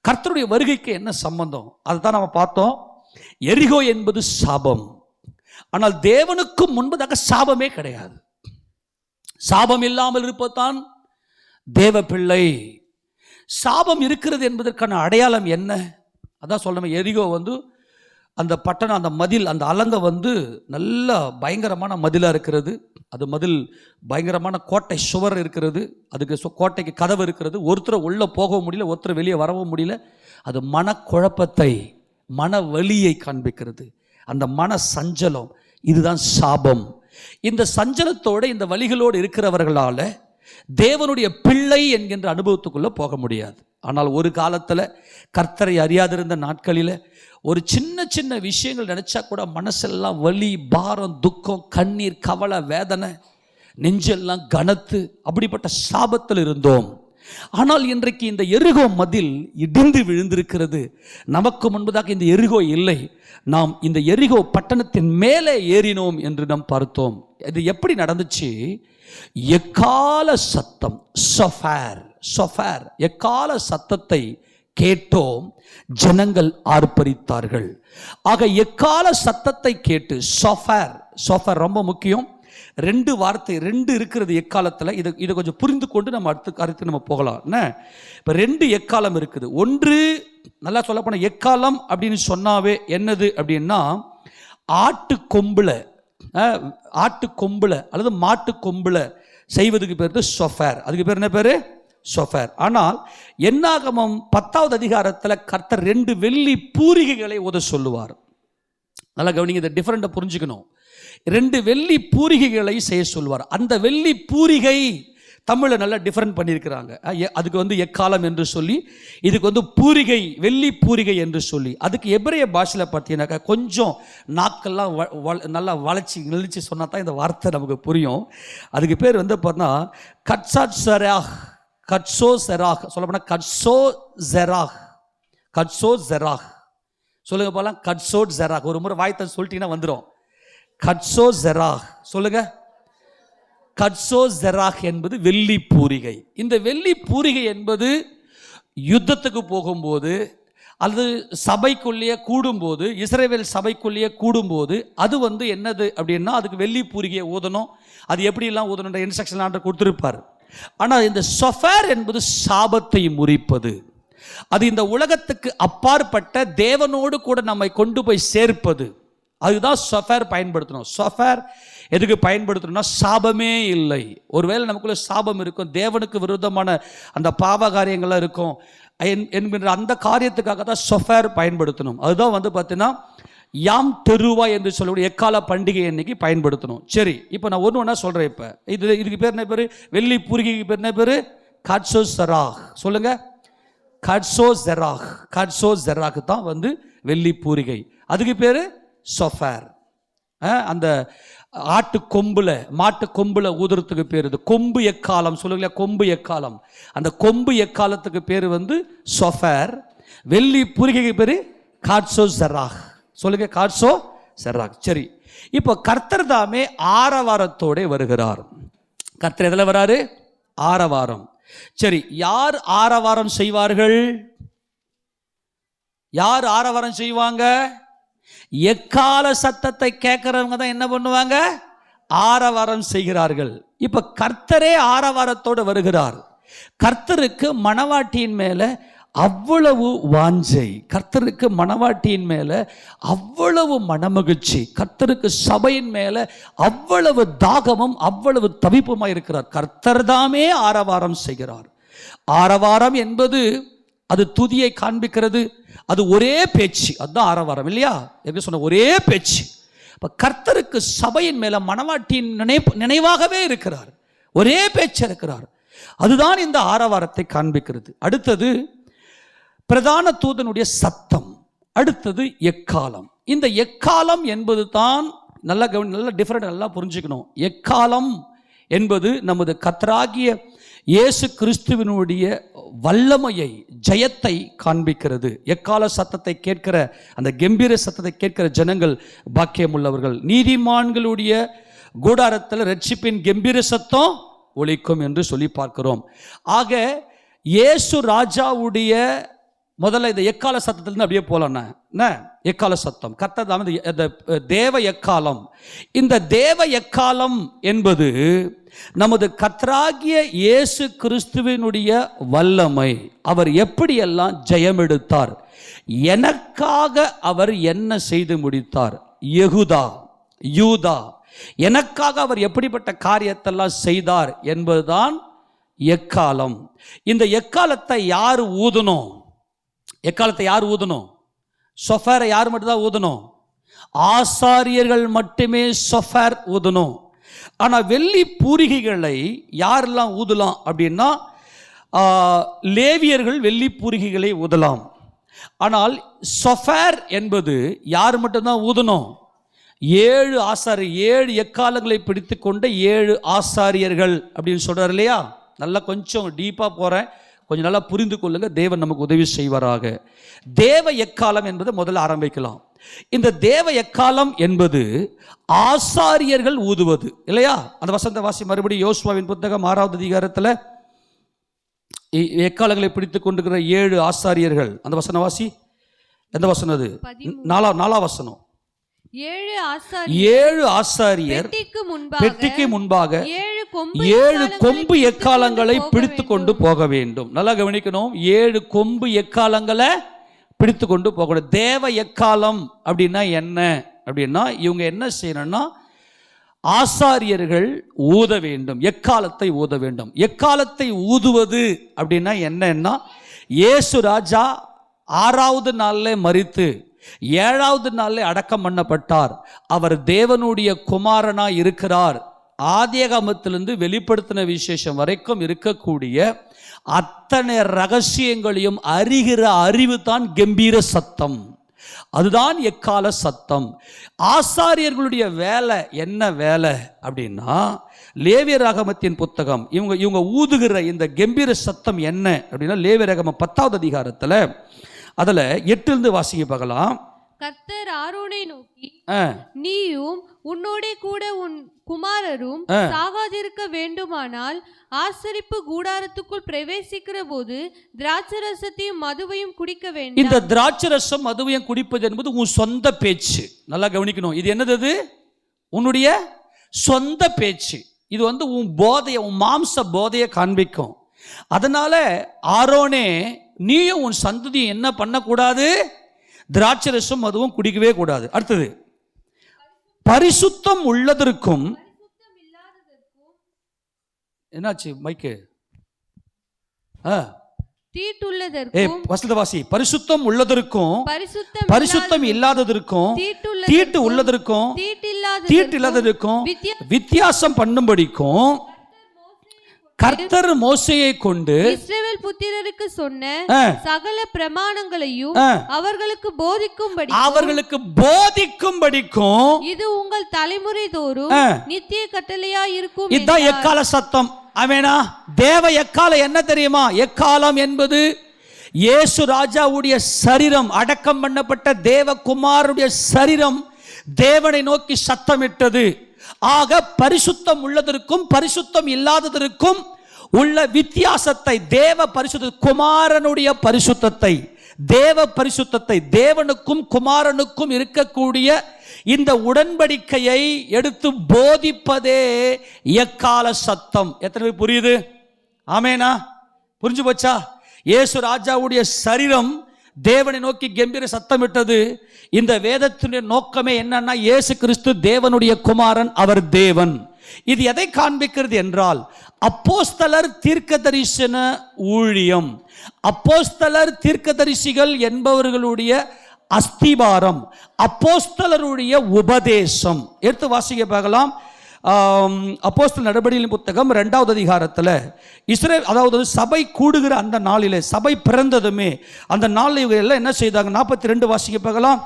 கர்த்தருடைய வருகைக்கு என்ன சம்பந்தம்? அதுதான் நம்ம பார்த்தோம். எரிகோ என்பது சாபம். ஆனால் தேவனுக்கு முன்பதாக சாபமே கிடையாது. சாபம் இல்லாமல் இருப்பதுதான் தேவ பிள்ளை. சாபம் இருக்கிறது என்பதற்கான அடையாளம் என்ன? அதான் சொல்லணும். எரிகோ அந்த பட்டணம், அந்த மதில், அந்த அலங்க நல்ல பயங்கரமான மதிலாக இருக்கிறது. அது மதில் பயங்கரமான கோட்டை சுவர் இருக்கிறது. அதுக்கு கோட்டைக்கு கதவு இருக்கிறது. ஒருத்தர் உள்ளே போகவும் முடியல, ஒருத்தர் வெளியே வரவும் முடியல. அது மனக்குழப்பத்தை, மன வலியை காண்பிக்கிறது. அந்த மன சஞ்சலம், இதுதான் சாபம். இந்த சஞ்சலத்தோடு, இந்த வலிகளோடு இருக்கிறவர்களால தேவனுடைய பிள்ளை என்கின்ற அனுபவத்துக்குள்ளே போக முடியாது. ஆனால் ஒரு காலத்தில் கர்த்தரை அறியாதிருந்த நாட்களில் ஒரு சின்ன சின்ன விஷயங்கள் நினச்சா கூட மனசெல்லாம் வலி, பாரம், துக்கம், கண்ணீர், கவலை, வேதனை. நெஞ்செல்லாம் கனத்து அப்படிப்பட்ட சாபத்தில் இருந்தோம். ஆனால் இன்றைக்கு இந்த எரிகோ மதில் இடிந்து விழுந்திருக்கிறது. நமக்கு முன்பதாக இந்த எரிகோ இல்லை. நாம் இந்த எரிகோ பட்டணத்தின் மேலே ஏறினோம் என்று நாம் பார்த்தோம். இது எப்படி நடந்துச்சு? எக்கால சத்தம், சொஃபேர் எக்கால சத்தத்தை கேட்டோம், ஜனங்கள் ஆர்ப்பரித்தார்கள். ஆக எக்கால சத்தத்தை கேட்டு, சொஃபேர் ரொம்ப முக்கியம். 2 வார்த்தை 2 இருக்கிறது எக்காலத்தில். இதை கொஞ்சம் புரிந்து கொண்டு நம்ம அடுத்து நம்ம போகலாம். இப்போ 2 எக்காலம் இருக்குது. ஒன்று, நல்லா சொல்லப்போனால் எக்காலம் அப்படின்னு சொன்னாவே என்னது அப்படின்னா, ஆட்டு கொம்புல அல்லது மாட்டு கொம்புல செய்வதுக்கு பேர் சொஃபேர். அதுக்கு பேர் என்ன பேர்? சொஃபேர். ஆனால் என்னாகமம் 10வது அதிகாரத்தில் கர்த்தர் 2 வெள்ளி பூரிகைகளை ஓத சொல்லுவார். நல்லா கவனிங்க, இந்த டிஃபரெண்ட்டை புரிஞ்சுக்கணும். 2 வெள்ளி பூரிகைகளை செய்ய சொல்வார். அந்த வெள்ளி பூரிகை தமிழில் நல்லா டிஃபரெண்ட் பண்ணியிருக்கிறாங்க. அதுக்கு எக்காலம் என்று சொல்லி, இதுக்கு பூரிகை, வெள்ளி பூரிகை என்று சொல்லி. அதுக்கு எபிரேய பாஷையில் பார்த்தீங்கன்னாக்கா கொஞ்சம் நாக்கெல்லாம் நல்லா நெளிச்சு சொன்னா தான் இந்த வார்த்தை நமக்கு புரியும். அதுக்கு பேர் பார்த்தா கட்சோ செராக் சொல்லப்போனால் கட்சோ ஜெராக் சொல்லுங்க போலாம். கட்சோ ஜெராக் ஒரு முறை வாய்த்த சொல்லிட்டீங்கன்னா வந்துடும். கட்சோ ஜெராக் சொல்லுங்க. கட்சோ ஜெராக் என்பது வெள்ளி பூரிகை. இந்த வெள்ளி பூரிகை என்பது யுத்தத்துக்கு போகும்போது அல்லது சபைக்குள்ளேயே கூடும்போது, இஸ்ரவேல் சபைக்குள்ளேயே கூடும்போது அது என்னது அப்படின்னா, அதுக்கு வெள்ளி பூரிகையை ஊதணும். அது எப்படிலாம் ஊதணுன்ற இன்ஸ்ட்ரக்ஷன் ஆண்டவர் கொடுத்துருப்பார். ஆனால் இந்த சொஃபேர் என்பது சாபத்தை முறிப்பது. அது இந்த உலகத்துக்கு அப்பாற்பட்ட தேவனோடு கூட நம்மை கொண்டு போய் சேர்ப்பது. அதுதான் சொஃபேர் பயன்படுத்தணும். சொஃபேர் எதுக்கு பயன்படுத்தணும்னா, சாபமே இல்லை. ஒருவேளை நமக்குள்ள சாபம் இருக்கும், தேவனுக்கு விரோதமான அந்த பாவ காரியங்கள்லாம் இருக்கும் என்கின்ற அந்த காரியத்துக்காக தான் சொஃபேர் பயன்படுத்தணும். அதுதான் பார்த்தீங்கன்னா யாம் தெருவா என்று சொல்லக்கூடிய எக்கால பண்டிகை அன்னைக்கு பயன்படுத்தணும். சரி, இப்போ நான் ஒன்று சொல்கிறேன். இப்போ இதுக்கு பேர் என்ன பேர்? வெள்ளி பூரிகைக்கு பேர் என்ன பேர்? கட்சோ ஜெராக் சொல்லுங்க. கட்சோ ஜெராக் தான் வெள்ளி பூரிகை. அதுக்கு பேர் சொஃபேர். அந்த ஆட்டு கொம்புல மாட்டு கொம்புல ஊதுறதுக்கு பேர் இது கொம்பு எக்காலம் சொல்லுங்களா. கொம்பு எக்காலம், அந்த கொம்பு எக்காலத்துக்கு பேர் சொஃபேர். வெள்ளி பூரிகைக்கு பேர் காட்சோ ஜெராக் சொல்லுங்க. காட்சோ ஜெராக். சரி, இப்போ கர்த்தர் தாமே ஆரவாரத்தோட வருகிறார். கர்த்தர் எதில் வராரு? ஆரவாரம். சரி, யார் ஆரவாரம் செய்வார்கள்? யார் ஆரவாரம் செய்வாங்க? எக்கால சத்தத்தை கேட்கிறவங்க தான் என்ன பண்ணுவாங்க? ஆரவாரம் செய்கிறார்கள். இப்ப கர்த்தரே ஆரவாரத்தோடு வருகிறார். கர்த்தருக்கு மணவாட்டியின் மேல அவ்வளவு வாஞ்சை, கர்த்தருக்கு மணவாட்டியின் மேல அவ்வளவு மனமகிழ்ச்சி, கர்த்தருக்கு சபையின் மேல அவ்வளவு தாகமும் அவ்வளவு தவிப்புமாய் இருக்கிறார். கர்த்தர் தாமே ஆரவாரம் செய்கிறார். ஆரவாரம் என்பது அது துதியை காண்பிக்கிறது. அது ஒரே பேச்சு, அதுதான் ஆரவாரம் இல்லையா? எப்படி சொன்ன? ஒரே பேச்சு. இப்போ கர்த்தருக்கு சபையின் மேல மணவாட்டியின் நினைவாகவே இருக்கிறார். ஒரே பேச்சு இருக்கிறார். அதுதான் இந்த ஆரவாரத்தை காண்பிக்கிறது. அடுத்தது பிரதான தூதனுடைய சத்தம். அடுத்தது எக்காலம். இந்த எக்காலம் என்பது தான் நல்லா டிஃபரெண்ட், நல்லா புரிஞ்சுக்கணும். எக்காலம் என்பது நமது கர்த்தராகிய இயேசு கிறிஸ்துவினுடைய வல்லமையை, ஜெயத்தை காண்பிக்கிறது. எக்கால சத்தத்தை கேட்கிற, அந்த கம்பீர சத்தத்தை கேட்கிற ஜனங்கள் பாக்கியம் உள்ளவர்கள். நீதிமான்களுடைய கூடாரத்தில் ரட்சிப்பின் கம்பீர சத்தம் ஒலிக்கும் என்று சொல்லி பார்க்கிறோம். ஆக இயேசு ராஜாவுடைய முதல்ல இந்த எக்கால சத்தத்திலிருந்து அப்படியே போலண்ணா. எக்கால சத்தம் கர்த்தர் தேவ எக்காலம். இந்த தேவ எக்காலம் என்பது நமது கர்த்தராகிய இயேசு கிறிஸ்துவினுடைய வல்லமை. அவர் எப்படியெல்லாம் ஜெயம் எடுத்தார், எனக்காக அவர் என்ன செய்து முடித்தார், யூதா எனக்காக அவர் எப்படிப்பட்ட காரியத்தெல்லாம் செய்தார் என்பதுதான் எக்காலம். இந்த எக்காலத்தை யார் ஊதணும்? எக்காலத்தை யார் ஊதணும்? சொஃபேரை யார் மட்டும்தான் ஊதணும்? ஆசாரியர்கள் மட்டுமே சொஃபேர் ஊதணும். ஆனால் வெள்ளி பூரிகைகளை யாரெல்லாம் ஊதலாம் அப்படின்னா, லேவியர்கள் வெள்ளி பூரிகைகளை ஊதலாம். ஆனால் சொஃபேர் என்பது யார் மட்டும்தான் ஊதணும்? ஏழு எக்காலங்களை பிடித்து கொண்ட 7 ஆசாரியர்கள் அப்படின்னு சொல்றாரு இல்லையா. நல்லா கொஞ்சம் டீப்பா போறேன், கொஞ்சம் நல்லா புரிந்து கொள்ளுங்க. தேவன் நமக்கு உதவி செய்வாராக. தேவ எக்காலம் என்பது முதல்ல ஆரம்பிக்கலாம். இந்த தேவ எக்காலம் என்பது ஆசாரியர்கள் ஊதுவது இல்லையா. அந்த வசந்த வாசி மறுபடியும் யோசுவாவின் புத்தகம் 6வது அதிகாரத்தில் எக்காலங்களை பிடித்துக் கொண்டிருக்கிற 7 ஆசாரியர்கள், அந்த வசன வாசி. எந்த வசனம் அது? 4ஆம் வசனம். 7 ஆசாரியர் பெட்டிக்கு முன்பாக 7 கொம்பு எக்காலங்களை பிடித்து கொண்டு போக வேண்டும். நல்லா கவனிக்கணும், 7 கொம்பு எக்காலங்களை பிடித்து கொண்டு போகணும். தேவ எக்காலம் அப்படின்னா என்ன அப்படின்னா, இவங்க என்ன செய்யணும்னா ஆசாரியர்கள் ஊத வேண்டும், எக்காலத்தை ஊத வேண்டும். எக்காலத்தை ஊதுவது அப்படின்னா என்னன்னா, இயேசு ராஜா 6வது நாளில் மரித்து 7வது நாளில் அடக்கம் பண்ணப்பட்டார். அவர் தேவனுடைய குமாரனா இருக்கிறார். ஆதியாகமத்திலிருந்து வெளிப்படுத்தின விசேஷம் வரைக்கும் இருக்கக்கூடிய அத்தனை ரகசியங்களையும் அறிகிற அறிவு தான் கம்பீர சத்தம். அதுதான் எக்கால சத்தம். ஆசாரியர்களுடைய வேலை என்ன வேலை அப்படின்னா, லேவியராகமத்தின் புத்தகம் இவங்க ஊதுகிற இந்த கம்பீர சத்தம் என்ன அப்படின்னா, லேவியராகமம் 10வது அதிகாரத்தில் அதுல 8லிருந்து வாசிக்க பார்க்கலாம். கர்த்தர் ஆரோனை நோக்கி, நீயும் உன்னோட கூட உன் குமாரரும் சாகாதிருக்க வேண்டுமானால் ஆசரிப்பு கூடாரத்துக்குள் பிரவேசிக்கிற போது திராட்சரசத்தையும் மதுவையும் குடிக்க வேண்டும். இந்த திராட்சரசம் மதுவையும் குடிப்பது என்பது உன் சொந்த பேச்சு. நல்லா கவனிக்கணும், இது என்னது? உன்னுடைய சொந்த பேச்சு. இது உன் போதைய, உன் மாம்ச போதையை காண்பிக்கும். அதனால ஆரோனே, நீயும் உன் சந்ததியும் என்ன பண்ணக்கூடாது? திராட்சரசம் மதுவும் குடிக்கவே கூடாது. அடுத்தது, பரிசுத்தம் உள்ளதற்கும் என்னாச்சு மைக்கு வசந்தவாசி, பரிசுத்தம் உள்ளதற்கும் பரிசுத்தம் இல்லாததற்கும் தீட்டு உள்ளதற்கும் தீட்டு இல்லாததற்கும் வித்தியாசம் பண்ணும்படிக்கும் கர்த்தர் மோசேயை கொண்டு இஸ்ரவேல் புத்திரருக்கு சொன்ன சகல பிரமாணங்களையும் அவர்களுக்கு போதிக்கும்படிக்கும் இது உங்கள் தலைமுறை தோறும் நித்திய கட்டளையா இருக்கும். இதுதான் எக்கால சத்தம். ஆமெனா. தேவ எக்காலம் என்ன தெரியுமா? எக்காலம் என்பது இயேசு ராஜாவுடைய சரீரம், அடக்கம் பண்ணப்பட்ட தேவகுமாரனுடைய சரீரம் தேவனை நோக்கி சத்தமிட்டது. ஆக பரிசுத்தம் உள்ளதற்கும் பரிசுத்தம் இல்லாததற்கும் உள்ள வித்தியாசத்தை, தேவ பரிசுத்த குமாரனுடைய பரிசுத்தத்தை, தேவ பரிசுத்தத்தை, தேவனுக்கும் குமாரனுக்கும் இருக்கக்கூடிய இந்த உடன்படிக்கையை எடுத்து போதிப்பதே எக்கால சத்தம். எத்தனை பேர் புரியுது? ஆமேனா? புரிஞ்சு போச்சா? இயேசு ராஜாவுடைய சரீரம் தேவனை நோக்கி கம்பீர சத்தமிட்டது. இந்த வேதத்தினுடைய நோக்கமே என்னன்னா, இயேசு கிறிஸ்து தேவனுடைய குமாரன், அவர் தேவன். இது எதை காண்பிக்கிறது என்றால், அப்போஸ்தலர் தீர்க்கதரிசன ஊழியம், அப்போஸ்தலர் தீர்க்கதரிசிகள் என்பவர்களுடைய அஸ்திபாரம், அப்போஸ்தலருடைய உபதேசம். எடுத்து வாசிக்க பார்க்கலாம். அப்போஸ்தலர் நடபடிகளின் புத்தகம் 2வது அதிகாரத்தில் இஸ்ரேல், அதாவது சபை கூடுகிற அந்த நாளிலே, சபை பிறந்ததுமே அந்த நாளில் இவங்க எல்லாம் என்ன செய்தாங்க? 42 வாசிக்க பார்க்கலாம்.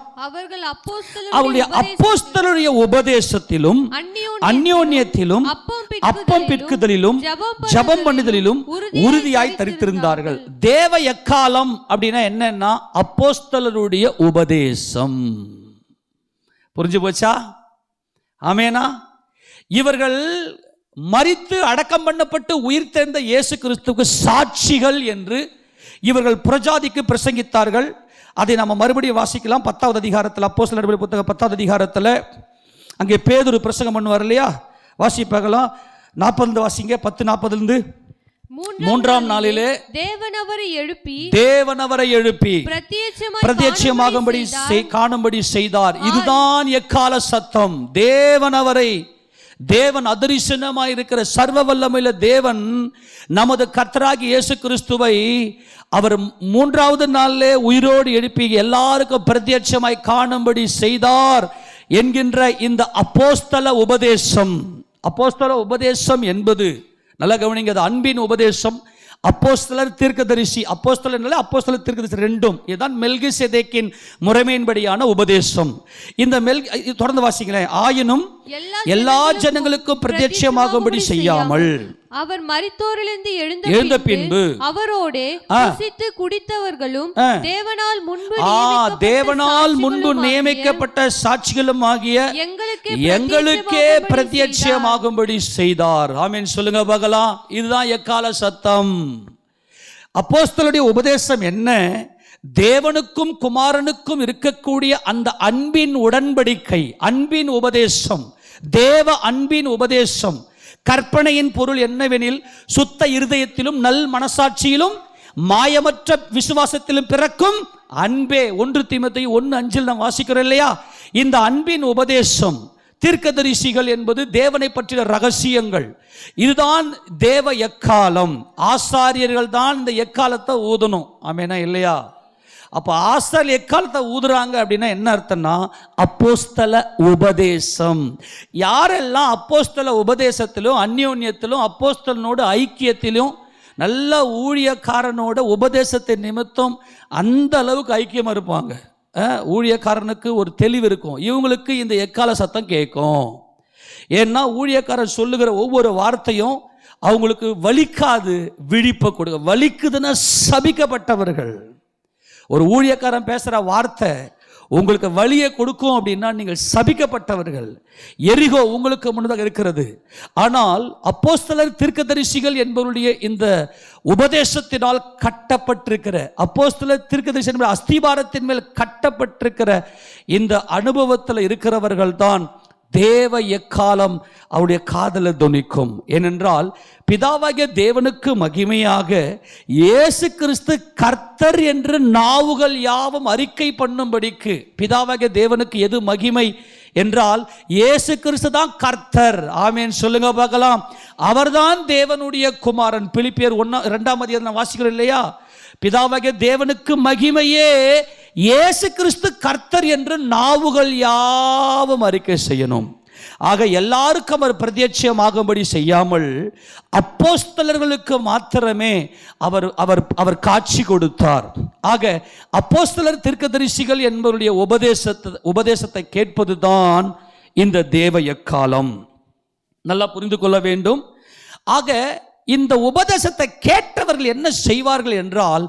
அவருடைய அப்போஸ்தலருடைய உபதேசத்திலும் அந்யோன்யத்திலும் அப்பம் பிற்குதலிலும் ஜெபம் பண்ணுதலிலும் உறுதியாய் தரித்திருந்தார்கள். தேவ எக்காலம் அப்படின்னா என்னன்னா, அப்போஸ்தலருடைய உபதேசம். புரிஞ்சு போச்சா? ஆமேனா? இவர்கள் மரித்து அடக்கம் பண்ணப்பட்டு உயிர் தெழுந்த இயேசு கிறிஸ்துவுக்கு சாட்சிகள் என்று இவர்கள் புறஜாதிக்கு பிரசங்கித்தார்கள். அதை நம்ம மறுபடியும் வாசிக்கலாம். 10வது அதிகாரத்தில், அப்போஸ்தலர் நடபடிகள் புத்தகம் 10வது அதிகாரத்தில் அங்கே பேதுரு பிரசங்கம் பண்ணுவார் இல்லையா? வாசிப்பாக்கலாம். 40 வாசிங்க. 10:40 மூன்றாம் நாளிலே தேவனவரை எழுப்பி பிரத்யட்சமாகும்படி காணும்படி செய்தார். இதுதான் எக்கால சத்தம். தேவன் அதரிசனமாய் இருக்கிற சர்வ வல்லமையுள்ள தேவன் நமது கர்த்தராகிய இயேசு கிறிஸ்துவை அவர் 3வது நாளிலே உயிரோடு எழுப்பி எல்லாருக்கும் பிரத்யட்சமாய் காணும்படி செய்தார் என்கின்ற இந்த அப்போஸ்தல உபதேசம். அப்போஸ்தல உபதேசம் என்பது, நல்ல கவனிங்க, அது அன்பின் உபதேசம். அப்போஸ்தலர் தீர்க்கதரிசி, அப்போஸ்தலர் தீர்க்கதரிசி ரெண்டும். இதுதான் மெல்கிசேதேக்கின் முறைமையின்படியான உபதேசம். இந்த தொடர்ந்து வாசிங்களேன். ஆயினும் எல்லா ஜனங்களுக்கும் பிரத்யட்சமாகும்படி செய்யாமல் அவர் மரித்தோரிலிருந்து எழுந்த பின்பு அவரோடே புசித்து குடித்தவர்களும் தேவனால் முன்பு நியமிக்கப்பட்ட சாட்சிகளும் ஆகிய எங்களுக்கே பிரத்யட்சமாகும்படி செய்தார். ஆமென் சொல்லுங்க பார்க்கலாம். இதுதான் எக்கால சத்தம். அப்போஸ்தலருடைய உபதேசம் என்ன? தேவனுக்கும் குமாரனுக்கும் இருக்கக்கூடிய அந்த அன்பின் உடன்படிக்கை, அன்பின் உபதேசம், தேவ அன்பின் உபதேசம். கற்பனையின் பொருள் என்னவெனில், சுத்த இருதயத்திலும் நல் மனசாட்சியிலும் மாயமற்ற விசுவாசத்திலும் பிறக்கும் அன்பே. 1 தீமோத்தேயு 1:5 நாம் வாசிக்கிறோம் இல்லையா? இந்த அன்பின் உபதேசம், தீர்க்கதரிசிகள் என்பது தேவனை பற்றிய ரகசியங்கள். இதுதான் தேவ எக்காலம். ஆசாரியர்கள் தான் இந்த எக்காலத்தை ஊதணும். ஆமெனா இல்லையா? அப்போ ஆசாரியர் எக்காலத்தை ஊதுறாங்க அப்படின்னா என்ன அர்த்தம்னா, அப்போஸ்தல உபதேசம். யாரெல்லாம் அப்போஸ்தல உபதேசத்திலும் அந்யோன்யத்திலும் அப்போஸ்தலனோடு ஐக்கியத்திலும் நல்ல ஊழியக்காரனோட உபதேசத்தை நிமித்தம் அந்த அளவுக்கு ஐக்கியமாக இருப்பாங்க. ஊழியக்காரனுக்கு ஒரு தெளிவு இருக்கும், இவங்களுக்கு இந்த எக்கால சத்தம் கேட்கும். ஏன்னா ஊழியக்காரன் சொல்லுகிற ஒவ்வொரு வார்த்தையும் அவங்களுக்கு வலிக்காது, விழிப்பை கொடுக்க. வலிக்குதுன்னா சபிக்கப்பட்டவர்கள். ஒரு ஊழியக்காரன் பேசுகிற வார்த்தை உங்களுக்கு வலியை கொடுக்கும் அப்படின்னா நீங்கள் சபிக்கப்பட்டவர்கள். எரிகோ உங்களுக்கு முன்னதாக இருக்கிறது. ஆனால் அப்போஸ்தலர் தீர்க்கதரிசிகள் என்பவருடைய இந்த உபதேசத்தினால் கட்டப்பட்டிருக்கிற, அப்போஸ்தலர் தீர்க்கதரிசி என்பது அஸ்திபாரத்தின் மேல் கட்டப்பட்டிருக்கிற இந்த அனுபவத்தில் இருக்கிறவர்கள் தான் தேவ எக்காலம் அவருடைய காதல துணிக்கும். ஏனென்றால் பிதாவாகிய தேவனுக்கு மகிமையாக இயேசு கிறிஸ்து கர்த்தர் என்று நாவுகள் யாவும் அறிக்கை பண்ணும்படிக்கு, பிதாவாகிய தேவனுக்கு எது மகிமை என்றால் இயேசு கிறிஸ்து தான் கர்த்தர். ஆமென் சொல்லுங்க பார்க்கலாம். அவர்தான் தேவனுடைய குமாரன். பிலிப்பியர் 1:2 வாசிக்கிறோம் இல்லையா? பிதாவாகிய தேவனுக்கு மகிமையே இயேசு கிறிஸ்து கர்த்தர் என்று நாவுகள் யாவும் அறிக்கை செய்யணும். ஆக எல்லாருக்கும் அவர் பிரத்யட்சமாகும்படி செய்யாமல் அப்போஸ்தலர்களுக்கு மாத்திரமே அவர் காட்சி கொடுத்தார். ஆக அப்போஸ்தலர் தீர்க்கதரிசிகள் என்பவருடைய உபதேசத்தை கேட்பதுதான் இந்த தேவ எக்காலம். நல்லா புரிந்து கொள்ள வேண்டும். ஆக இந்த உபதேசத்தை கேட்டவர்கள் என்ன செய்வார்கள் என்றால்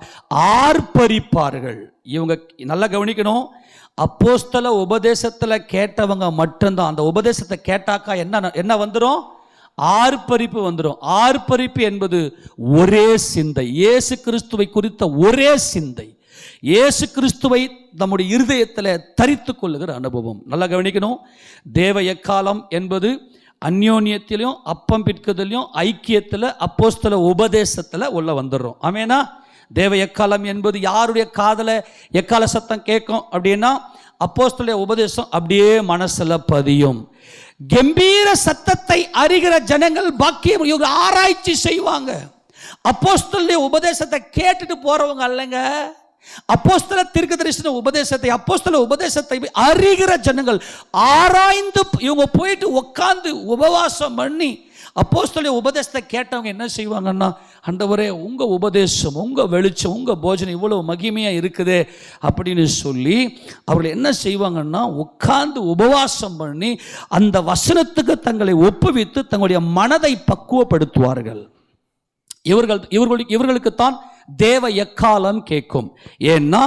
ஆர்ப்பரிப்பார்கள். இவங்க நல்லா கவனிக்கணும். அப்போஸ்தல உபதேசத்தில் கேட்டவங்க மட்டும்தான். அந்த உபதேசத்தை கேட்டாக்கா என்ன வந்துடும்? ஆர்ப்பரிப்பு வந்துடும். ஆர்ப்பரிப்பு என்பது ஒரே சிந்தை, இயேசு கிறிஸ்துவை குறித்த ஒரே சிந்தை, இயேசு கிறிஸ்துவை நம்முடைய இருதயத்தில் தரித்து கொள்ளுகிற அனுபவம். நல்லா கவனிக்கணும். தேவ எக்காலம் என்பது அந்யோன்யத்திலும் அப்பம் பிற்கதிலும் ஐக்கியத்தில் அப்போஸ்தல உபதேசத்தில் உள்ள வந்துடுறோம். ஆமேனா? தேவ எக்காலம் என்பது யாருடைய காதல எக்கால சத்தம் கேட்கும் அப்படின்னா அப்போஸ்தல உபதேசம் அப்படியே மனசுல பதியும். கம்பீர சத்தத்தை அறிகிற ஜனங்கள் பாக்கியம். இவங்க ஆராய்ச்சி செய்வாங்க. அப்போஸ்தல உபதேசத்தை கேட்டுட்டு போறவங்க அல்லங்க. அப்போஸ்தல தீர்க்கதரிசன உபதேசத்தை, அப்போஸ்தல உபதேசத்தை அறிகிற ஜனங்கள் ஆராய்ந்து இவங்க போயிட்டு உட்கார்ந்து உபவாசம் பண்ணி அப்போஸ்தல உபதேசத்தை கேட்டவங்க என்ன செய்வாங்கன்னா, ஆண்டவரே உங்க உபதேசம், உங்க வெளிச்சம், உங்க போஜனம் இவ்வளவு மகிமையா இருக்குதே அப்படின்னு சொல்லி அவர்கள் என்ன செய்வாங்கன்னா உட்கார்ந்து உபவாசம் பண்ணி அந்த வசனத்துக்கு தங்களை ஒப்புவித்து தங்களுடைய மனதை பக்குவப்படுத்துவார்கள். இவர்களுக்குத்தான் தேவ எக்காலம் கேட்கும். ஏன்னா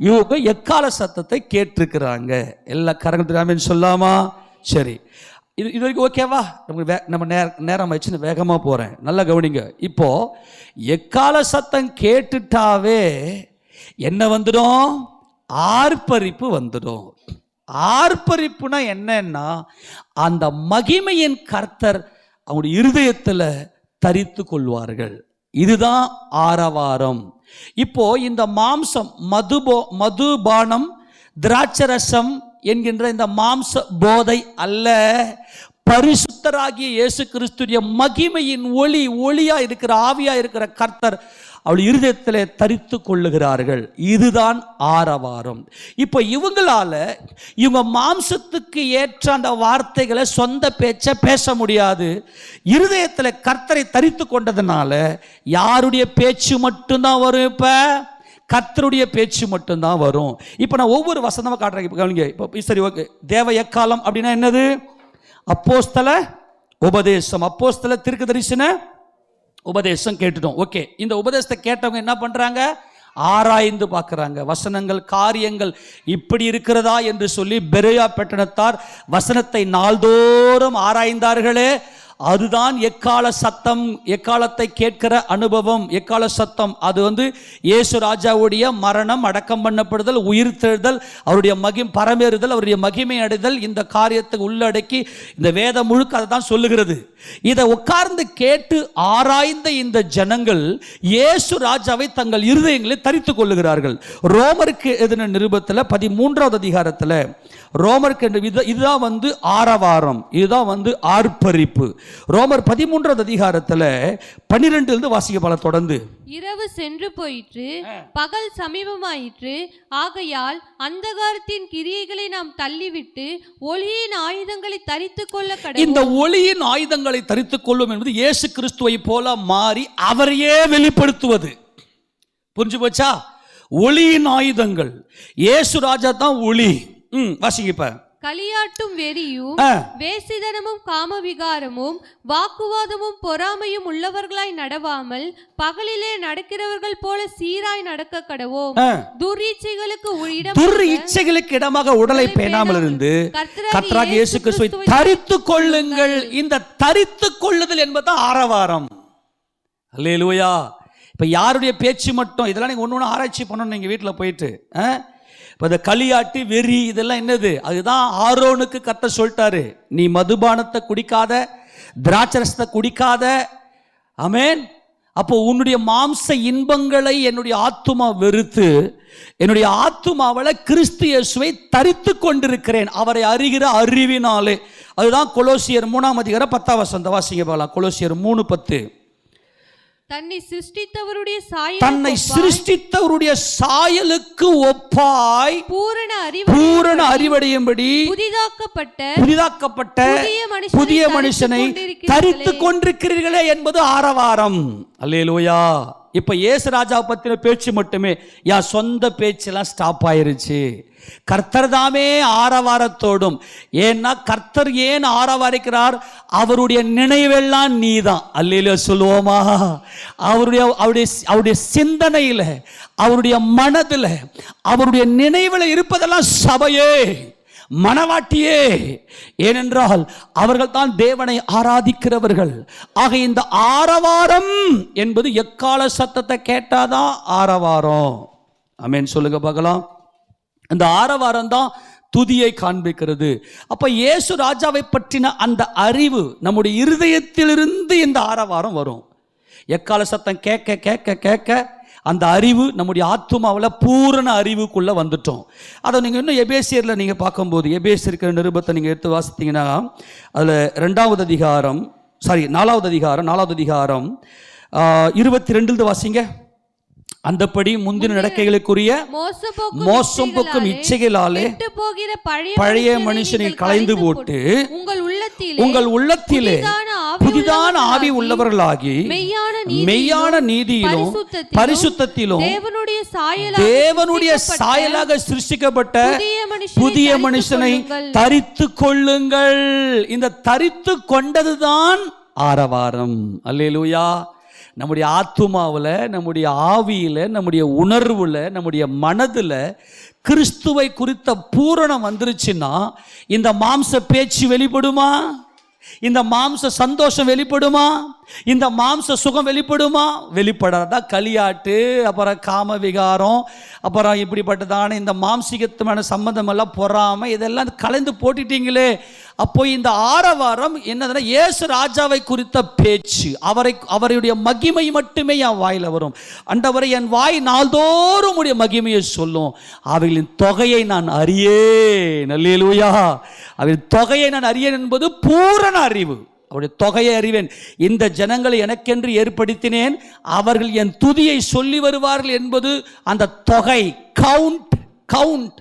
இவங்க எக்கால சத்தத்தை கேட்டிருக்கிறாங்க. எல்லா கரங்களும் சொல்லாமா? சரி, இது வரைக்கும் ஓகேவா? நம்ம நேரம் வச்சு வேகமாக போகிறேன். நல்லா கவனிங்க. இப்போ எக்கால சத்தம் கேட்டுட்டாவே என்ன வந்துடும்? ஆர்ப்பரிப்பு வந்துடும். ஆர்ப்பரிப்புனா என்னன்னா அந்த மகிமையின் கர்த்தர் அவங்களுடைய இருதயத்தில் தரித்து கொள்வார்கள். இதுதான் ஆரவாரம். இப்போ இந்த மாம்சம் மதுபானம் திராட்சரசம் என்கின்ற இந்த மாம்ச போதை அல்ல, பரிசுத்தராகிய இயேசு கிறிஸ்துடைய மகிமையின் ஒளியா இருக்கிற ஆவியா இருக்கிற கர்த்தர் அவள் இருதயத்தில் தரித்து கொள்ளுகிறார்கள். இதுதான் ஆரவாரம். இப்போ இவங்க மாம்சத்துக்கு ஏற்ற அந்த வார்த்தைகளை சொந்த பேச்சை பேச முடியாது. இருதயத்தில் கர்த்தரை தரித்து கொண்டதுனால யாருடைய பேச்சு மட்டும்தான் வரும்? இப்போ கர்த்தருடைய பேச்சு மட்டும்தான் வரும். இப்போ நான் ஒவ்வொரு வசனமாக காட்டுறேன். இப்போ சரி, ஓகே. தேவ எக்காலம் அப்படின்னா என்னது? அப்போஸ்தல உபதேசம், அப்போஸ்தல தீர்க்கதரிசன உபதேசம் கேட்டுட்டோம். ஓகே, இந்த உபதேசத்தை கேட்டவங்க என்ன பண்றாங்க? ஆராய்ந்து பார்க்குறாங்க. வசனங்கள் காரியங்கள் இப்படி இருக்கிறதா என்று சொல்லி பெரோயா பட்டணத்தார் வசனத்தை நாள்தோறும் ஆராய்ந்தார்களே, அதுதான் எக்கால சத்தம், எக்காலத்தை கேட்கிற அனுபவம். எக்கால சத்தம் அது இயேசு ராஜாவுடைய மரணம், அடக்கம் பண்ணப்படுதல், உயிர்த்தெழுதல், அவருடைய பரமேறுதல், அவருடைய மகிமை அடைதல், இந்த காரியத்தை உள்ளடக்கி இந்த வேதம் முழுக்க அதை தான் சொல்லுகிறது. இதை உட்கார்ந்து கேட்டு ஆராய்ந்த இந்த ஜனங்கள் இயேசு ராஜாவை தங்கள் இருதயங்களில் தரித்து கொள்ளுகிறார்கள். ரோமருக்கு எதின நிருபத்தில் 13வது அதிகாரத்தில் ரோமருக்கு இதுதான் ஆரவாரம், இதுதான் ஆர்ப்பரிப்பு. ரோமர் 13வது அதிகாரத்தில் 12 வாசிக்க தொடர்ந்து. இரவு சென்று போயிற்று, பகல் சமீபமாயிற்று, ஆகையால் அந்தகாரத்தின் கிரியைகளை நாம் தள்ளிவிட்டு ஒளியின் ஆயுதங்களை தரித்துக் கொள்ள கடவோம். இந்த ஒளியின் ஆயுதங்களை தரித்துக் கொள்ளும் என்பது இயேசு கிறிஸ்துவை போல மாறி அவரையே வெளிப்படுத்துவது. புரிஞ்சு போச்சா? ஒளியின் ஆயுதங்கள். இயேசு ராஜா தான் ஒளி. வாசிங்கப்ப. களியாட்டும் வெறியும் வேசிதனமும் காமவிகாரமும் வாக்குவாதமும் பொறாமையும் உள்ளவர்களாய் நடவாமல் பகலிலே நடக்கிறவர்கள் போல சீராய் நடக்க கடவோம். துர்இச்சைகளுக்கு இடமாக உடலை பேணாமல் இருந்து கர்த்தராகிய இயேசு கிறிஸ்துவை தரித்துக் கொள்ளுங்கள். இந்த தரித்துக் கொள்ளுதல் என்பது ஆரவாரம். அல்லேலூயா. இப்ப யாருடைய பேச்சு மட்டும் இதெல்லாம் நீங்க ஒண்ணு ஆராய்ச்சி பண்ணணும். நீங்க வீட்டுல போயிட்டு இப்போ இந்த களியாட்டு வெறி இதெல்லாம் என்னது? அதுதான் ஆரோனுக்கு கர்த்தர் சொல்லிட்டாரு, நீ மதுபானத்தை குடிக்காத, திராட்சரசத்தை குடிக்காத. ஆமென். அப்போ உன்னுடைய மாம்ச இன்பங்களை என்னுடைய ஆத்துமா வெறுத்து என்னுடைய ஆத்துமாவளை கிறிஸ்து இயேசுவை தரித்து கொண்டிருக்கிறேன், அவரை அறிகிற அறிவினாலே. அதுதான் கொலோசியர் 3ஆம் அதிகாரம் 10ஆம் வசனம் வாசிங்க பார்க்கலாம். கொலோசியர் 3:10. தன்னை சிருஷ்டித்தவருடைய சாயலுக்கு ஒப்பாய் பூரண அறிவடையும்படி புதிதாக்கப்பட்ட புதிய மனுஷனை தரித்து கொண்டிருக்கிறீர்களே என்பது ஆரவாரம். அல்லேலூயா. இப்ப இயேசு ராஜாவை பத்தின பேச்சு மட்டுமே, என் சொந்த பேச்செல்லாம் ஸ்டாப் ஆயிருச்சு. கர்த்தர் தாமே ஆரவாரத்தோடும். ஏன்னா கர்த்தர் ஏன் ஆரவாரிக்கிறார்? அவருடைய நினைவெல்லாம் நீதான். அல்லேலூயா சொல்லுவோமா? அவருடைய சிந்தனையில, அவருடைய மனதில், அவருடைய நினைவில் இருப்பதெல்லாம் சபையே, மனவாட்டியே. ஏனென்றால் அவர்கள் தான் தேவனை ஆராதிக்கிறவர்கள். ஆக இந்த ஆரவாரம் என்பது எக்கால சத்தத்தை கேட்டாதான் ஆரவாரம். ஆமென் சொல்லுங்க பார்க்கலாம். இந்த ஆரவாரம் தான் துதியை காண்பிக்கிறது. அப்ப இயேசு ராஜாவை பற்றின அந்த அறிவு நம்முடைய இருதயத்திலிருந்து இந்த ஆரவாரம் வரும். எக்கால சத்தம் கேட்க கேட்க கேட்க அந்த அறிவு நம்முடைய ஆத்துமாவில் பூரண அறிவுக்குள்ள வந்துட்டோம். அதை நீங்கள் இன்னும் எபேசியரில் நீங்கள் பார்க்கும்போது, எபேசியர் நிருபத்தை நீங்கள் எடுத்து வாசித்தீங்கன்னா அதில் 4வது அதிகாரம் 22 வாசிங்க. அந்தப்படி முந்தின நடக்கைகளுக்குரிய மோசம் போக்கும் இச்சைகளாலே பழைய மனுஷனை களைந்து போட்டு உங்கள் உள்ளத்திலே புதிதான ஆவி உள்ளவர்களாகி மெய்யான நீதியிலும் பரிசுத்தத்திலும் தேவனுடைய சாயலாக சிருஷ்டிக்கப்பட்ட புதிய மனுஷனை தரித்து கொள்ளுங்கள். இந்த தரித்து கொண்டதுதான் ஆரவாரம். அல்லேலூயா. நம்முடைய ஆத்துமாவில், நம்முடைய ஆவியில், நம்முடைய உணர்வில், நம்முடைய மனதில் கிறிஸ்துவை குறித்த பூரணம் வந்துருச்சுன்னா இந்த மாம்ச பேச்சு வெளிப்படுமா? இந்த மாம்ச சந்தோஷம் வெளிப்படுமா? இந்த மாம்ச சுகம் வெளிப்படுமா? வெளிப்படாதா? களியாட்டு, அப்புறம் காம விகாரம், அப்புறம் இப்படிப்பட்டதான இந்த மாம்சிகத்துமான சம்பந்தம் எல்லாம் பொறாமை, இதெல்லாம் கலந்து போட்டுட்டீங்களே, அப்போ இந்த ஆரவாரம் என்னதுன்னா இயேசு ராஜாவை குறித்த பேச்சு, அவருடைய மகிமை மட்டுமே என் வாயில் வரும். ஆண்டவரே, என் வாய் நாள்தோறும் உடைய மகிமையை சொல்லும். அவைகளின் தொகையை நான் அறியேன். அல்லேலூயா. அவைகளின் தொகையை நான் அறியேன் என்பது பூரண அறிவு. அவருடைய தொகையை அறிவேன். இந்த ஜனங்களை எனக்கென்று ஏற்படுத்தினேன், அவர்கள் என் துதியை சொல்லி வருவார்கள் என்பது அந்த தொகை, கவுண்ட்.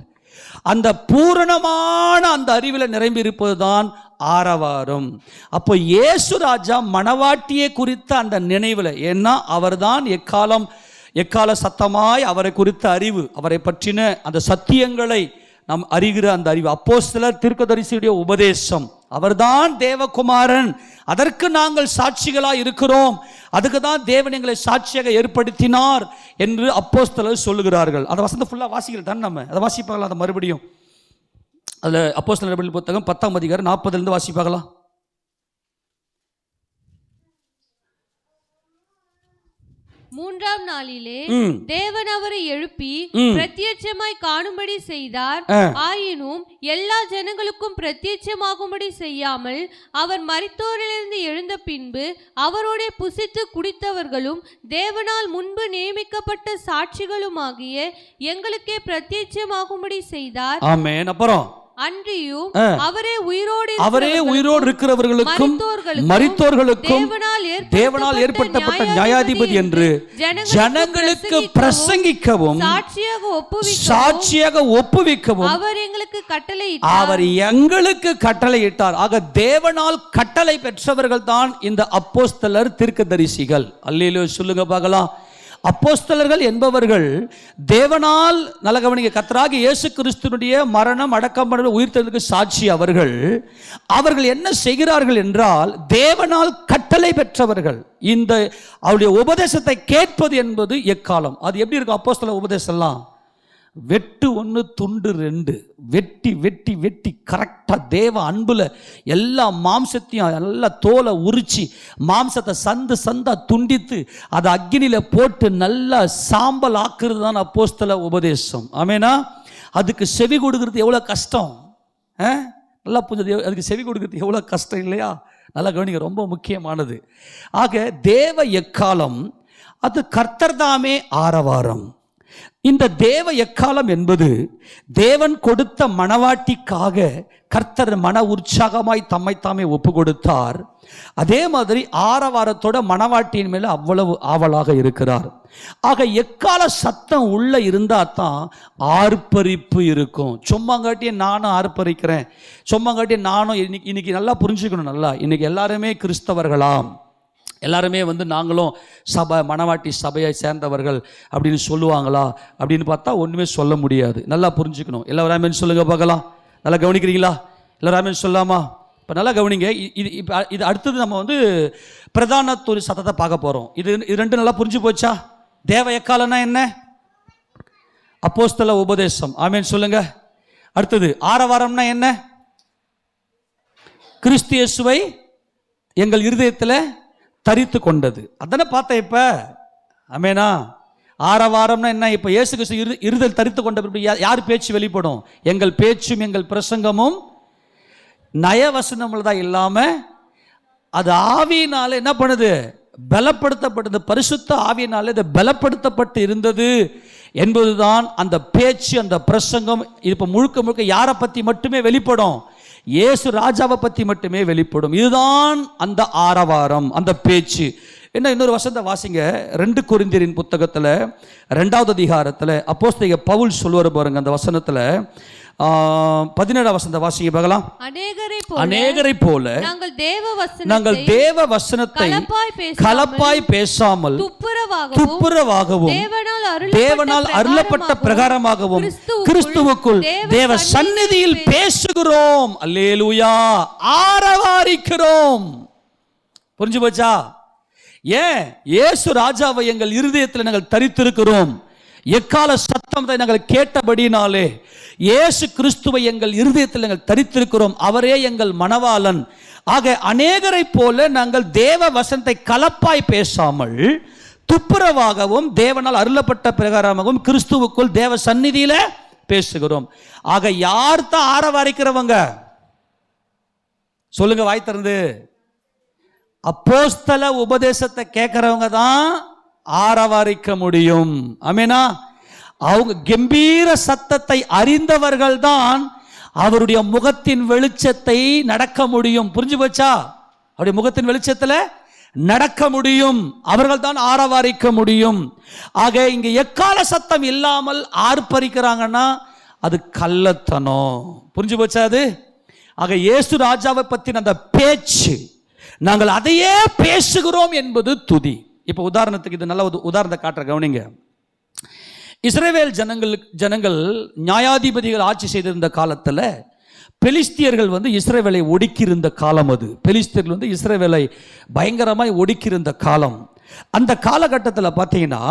அந்த பூரணமான அந்த அறிவில் நிரம்பி இருப்பது தான் ஆரவாரம். அப்போ இயேசு ராஜா மணவாட்டியை குறித்த அந்த நினைவில், ஏன்னா அவர்தான் எக்கால சத்தமாய் அவரை குறித்த அறிவு, அவரை பற்றின அந்த சத்தியங்களை நாம் அறிகிற அந்த அறிவு, அப்போஸ்தலர் தீர்க்கதரிசியுடைய உபதேசம், அவர்தான் தேவகுமாரன், அதற்கு நாங்கள் சாட்சிகளாக இருக்கிறோம், அதுக்கு தான் தேவன் எங்களை சாட்சியாக ஏற்படுத்தினார் என்று அப்போஸ்தலர் சொல்லுகிறார்கள். அந்த வசந்த ஃபுல்லாக வாசிகள் தான், நம்ம அதை வாசிப்பாங்களா? அதை மறுபடியும் அதில் அப்போஸ்தலர் புத்தகம் 10ஆம் அதிகாரம் 40 வாசிப்பாங்களா? மூன்றாம் நாளிலே தேவன் அவரை எழுப்பி பிரத்யட்சமாய் காணும்படி செய்தார். ஆயினும் எல்லா ஜனங்களுக்கும் பிரத்யட்சமாகும்படி செய்யாமல் அவர் மரித்தோரிலிருந்து எழுந்த பின்பு அவரோட புசித்து குடித்தவர்களும் தேவனால் முன்பு நியமிக்கப்பட்ட சாட்சிகளுமாகிய எங்களுக்கே பிரத்யட்சமாகும்படி செய்தார். ஆமென். அப்புறம் அன்றியும் அவரே உயிரோடு இருக்கிறவர்களுக்கும் மரித்தோர்களுக்கும் தேவனால் ஏற்படுத்தப்பட்ட நியாயாதிபதி என்று ஜனங்களுக்கு பிரசங்கிக்கவும் சாட்சியாக ஒப்புவிக்கவும் அவர் எங்களுக்கு கட்டளையிட்டார். ஆக தேவனால் கட்டளை பெற்றவர்கள் தான் இந்த அப்போஸ்தலர் தீர்க்கதரிசிகள். அல்லேலூயா சொல்லுங்க பார்க்கலாம். அப்போஸ்தலர்கள் என்பவர்கள் தேவனால், நல்ல கவனிங்க, கர்த்தராகிய இயேசு கிறிஸ்துவினுடைய மரணம், அடக்கம், உயிர்த்தெழுதலுக்கு சாட்சி அவர்கள் என்ன செய்கிறார்கள் என்றால், தேவனால் கட்டளை பெற்றவர்கள். இந்த அவருடைய உபதேசத்தை கேட்பது என்பது எக்காலம். அது எப்படி இருக்கும்? அப்போஸ்தலர் உபதேசம்லாம் வெட்டு 1 துண்டு 2, வெட்டி வெட்டி வெட்டி கரெக்டாக தேவ அன்புல எல்லா மாம்சத்தையும் எல்லா தோலை உரிச்சு மாம்சத்தை சந்தா துண்டித்து அதை அக்னியில் போட்டு நல்லா சாம்பல் ஆக்குறது தான் அப்போஸ்தலர் உபதேசம். ஆமேனா? அதுக்கு செவி கொடுக்கறது எவ்வளோ கஷ்டம், நல்லா புரிஞ்சது. அதுக்கு செவி கொடுக்கறது எவ்வளோ கஷ்டம் இல்லையா? நல்லா கவனிங்க, ரொம்ப முக்கியமானது. ஆக தேவ எக்காலம் அது கர்த்தர் தாமே ஆரவாரம். இந்த தேவ எக்காலம் என்பது தேவன் கொடுத்த மணவாட்டிக்காக கர்த்தர் மன உற்சாகமாய் தம்மைத்தாமே ஒப்பு கொடுத்தார். அதே மாதிரி ஆரவாரத்தோட மணவாட்டியின் மேல அவ்வளவு ஆவலாக இருக்கிறார். ஆக எக்கால சத்தம் உள்ள இருந்தா தான் ஆர்ப்பரிப்பு இருக்கும். சும்மாங்காட்டியே நானும் ஆர்ப்பரிக்கிறேன், சும்மாங்காட்டியே நானும் இன்னைக்கு நல்லா புரிஞ்சுக்கணும். நல்லா இன்னைக்கு எல்லாருமே கிறிஸ்தவர்களாம், எல்லாருமே நாங்களும் மணவாட்டி சபையை சேர்ந்தவர்கள் அப்படின்னு சொல்லுவாங்களா அப்படின்னு பார்த்தா ஒன்றுமே சொல்ல முடியாது. நல்லா புரிஞ்சுக்கணும். எல்லாருமே சொல்லுங்க பார்க்கலாம். நல்லா கவனிக்கிறீங்களா? எல்லாருமே சொல்லாமா? இப்போ நல்லா கவனிங்க. இது அடுத்தது நம்ம பிரதான ஒரு சத்தத்தை பார்க்க போகிறோம். இது ரெண்டு நல்லா புரிஞ்சு போச்சா? தேவ எக்காலம்னா என்ன? அப்போஸ்தலர் உபதேசம். ஆமென் சொல்லுங்க. அடுத்தது ஆரவாரம்னா என்ன? கிறிஸ்து இயேசுவை எங்கள் இருதயத்தில் தரித்து கொண்டது. அதானே பார்த்தேன் இப்ப. ஆமேனா? ஆரவாரம்னா என்ன? இப்ப இயேசு கிறிஸ்து இருதல் தரித்து கொண்ட யார் பேச்சு வெளிப்படும்? எங்கள் பேச்சும் எங்கள் பிரசங்கமும் நயவசனமுள்ளதா இல்லாம அது ஆவியினால என்ன பண்ணுது? பலப்படுத்தப்பட்டது. பரிசுத்த ஆவியினால இது பலப்படுத்தப்பட்டு இருந்தது என்பதுதான் அந்த பேச்சு, அந்த பிரசங்கம். இப்ப முழுக்க முழுக்க யாரை பத்தி மட்டுமே வெளிப்படும்? இயேசு ராஜாவை பற்றி மட்டுமே வெளிப்படும். இதுதான் அந்த ஆரவாரம், அந்த பேச்சு. என்ன இன்னொரு வசனத்தை வாசிங்க. 2 கொரிந்தியரின் புத்தகத்தில் 2வது அதிகாரத்தில் அப்போஸ்தலர் பவுல் சொல்லுவார் பாருங்க. அந்த வசனத்தில் 17 வசனத்தை வாசிங்க பார்க்கலாம். அநேகரை போல நாங்கள் தேவ வசனத்தை கலப்பாய் பேசாமல் துப்புரவாகவும் தேவனால் அருளப்பட்ட பிரகாரமாகவும் கிறிஸ்துவுக்குள் தேவ சந்நிதியில் பேசுகிறோம். அல்லேலூயா. ஆரவாரிக்கிறோம். புரிஞ்சு போச்சா? ஏன்? இயேசு ராஜாவை எங்கள் இருதயத்தில் நாங்கள் தரித்திருக்கிறோம். எக்கால சத்தத்தை நாங்கள் கேட்டபடினாலே இயேசு கிறிஸ்துவை எங்கள் இருதயத்தில் நாங்கள் தரித்திருக்கிறோம். அவரே எங்கள் மணவாளன். ஆக அநேகரை போல நாங்கள் தேவ வசனத்தை கலப்பாய் பேசாமல் துப்புரவாகவும் தேவனால் அருளப்பட்ட பிரகாரமாகவும் கிறிஸ்துவுக்குள் தேவ சந்நிதியில பேசுகிறோம். ஆக யார் தான் ஆரவாரிக்கிறவங்க? சொல்லுங்க வாய் திறந்து. அப்போஸ்தல உபதேசத்தை கேட்கறவங்க தான் ஆரவாரிக்க முடியும். ஆமெனா? அவங்க கம்பீர சத்தத்தை அறிந்தவர்கள் தான் அவருடைய முகத்தின் வெளிச்சத்தை நடக்க முடியும். புரிஞ்சு போச்சா? அவருடைய முகத்தின் வெளிச்சத்துல நடக்க முடியும். அவர்கள் தான் ஆரவாரிக்க முடியும். ஆக இங்க எக்கால சத்தம் இல்லாமல் ஆர்ப்பரிக்கிறாங்கன்னா அது கள்ளத்தனம். புரிஞ்சு போச்சா அது? ஆக இயேசு ராஜாவை பற்றின அந்த பேச்சு, நாங்கள் அதையே பேசுகிறோம் என்பது துதி. இப்போ உதாரணத்துக்கு இது நல்ல உதாரணத்தை காட்டுற கவனிங்க. இஸ்ரவேல் ஜனங்கள் நியாயாதிபதிகள் ஆட்சி செய்திருந்த காலத்தில் பெலிஸ்தியர்கள் இஸ்ரவேலை ஒடுக்கியிருந்த காலம். அது பெலிஸ்தியர்கள் இஸ்ரவேலை பயங்கரமாய் ஒடுக்கியிருந்த காலம். அந்த காலகட்டத்தில் பார்த்தீங்கன்னா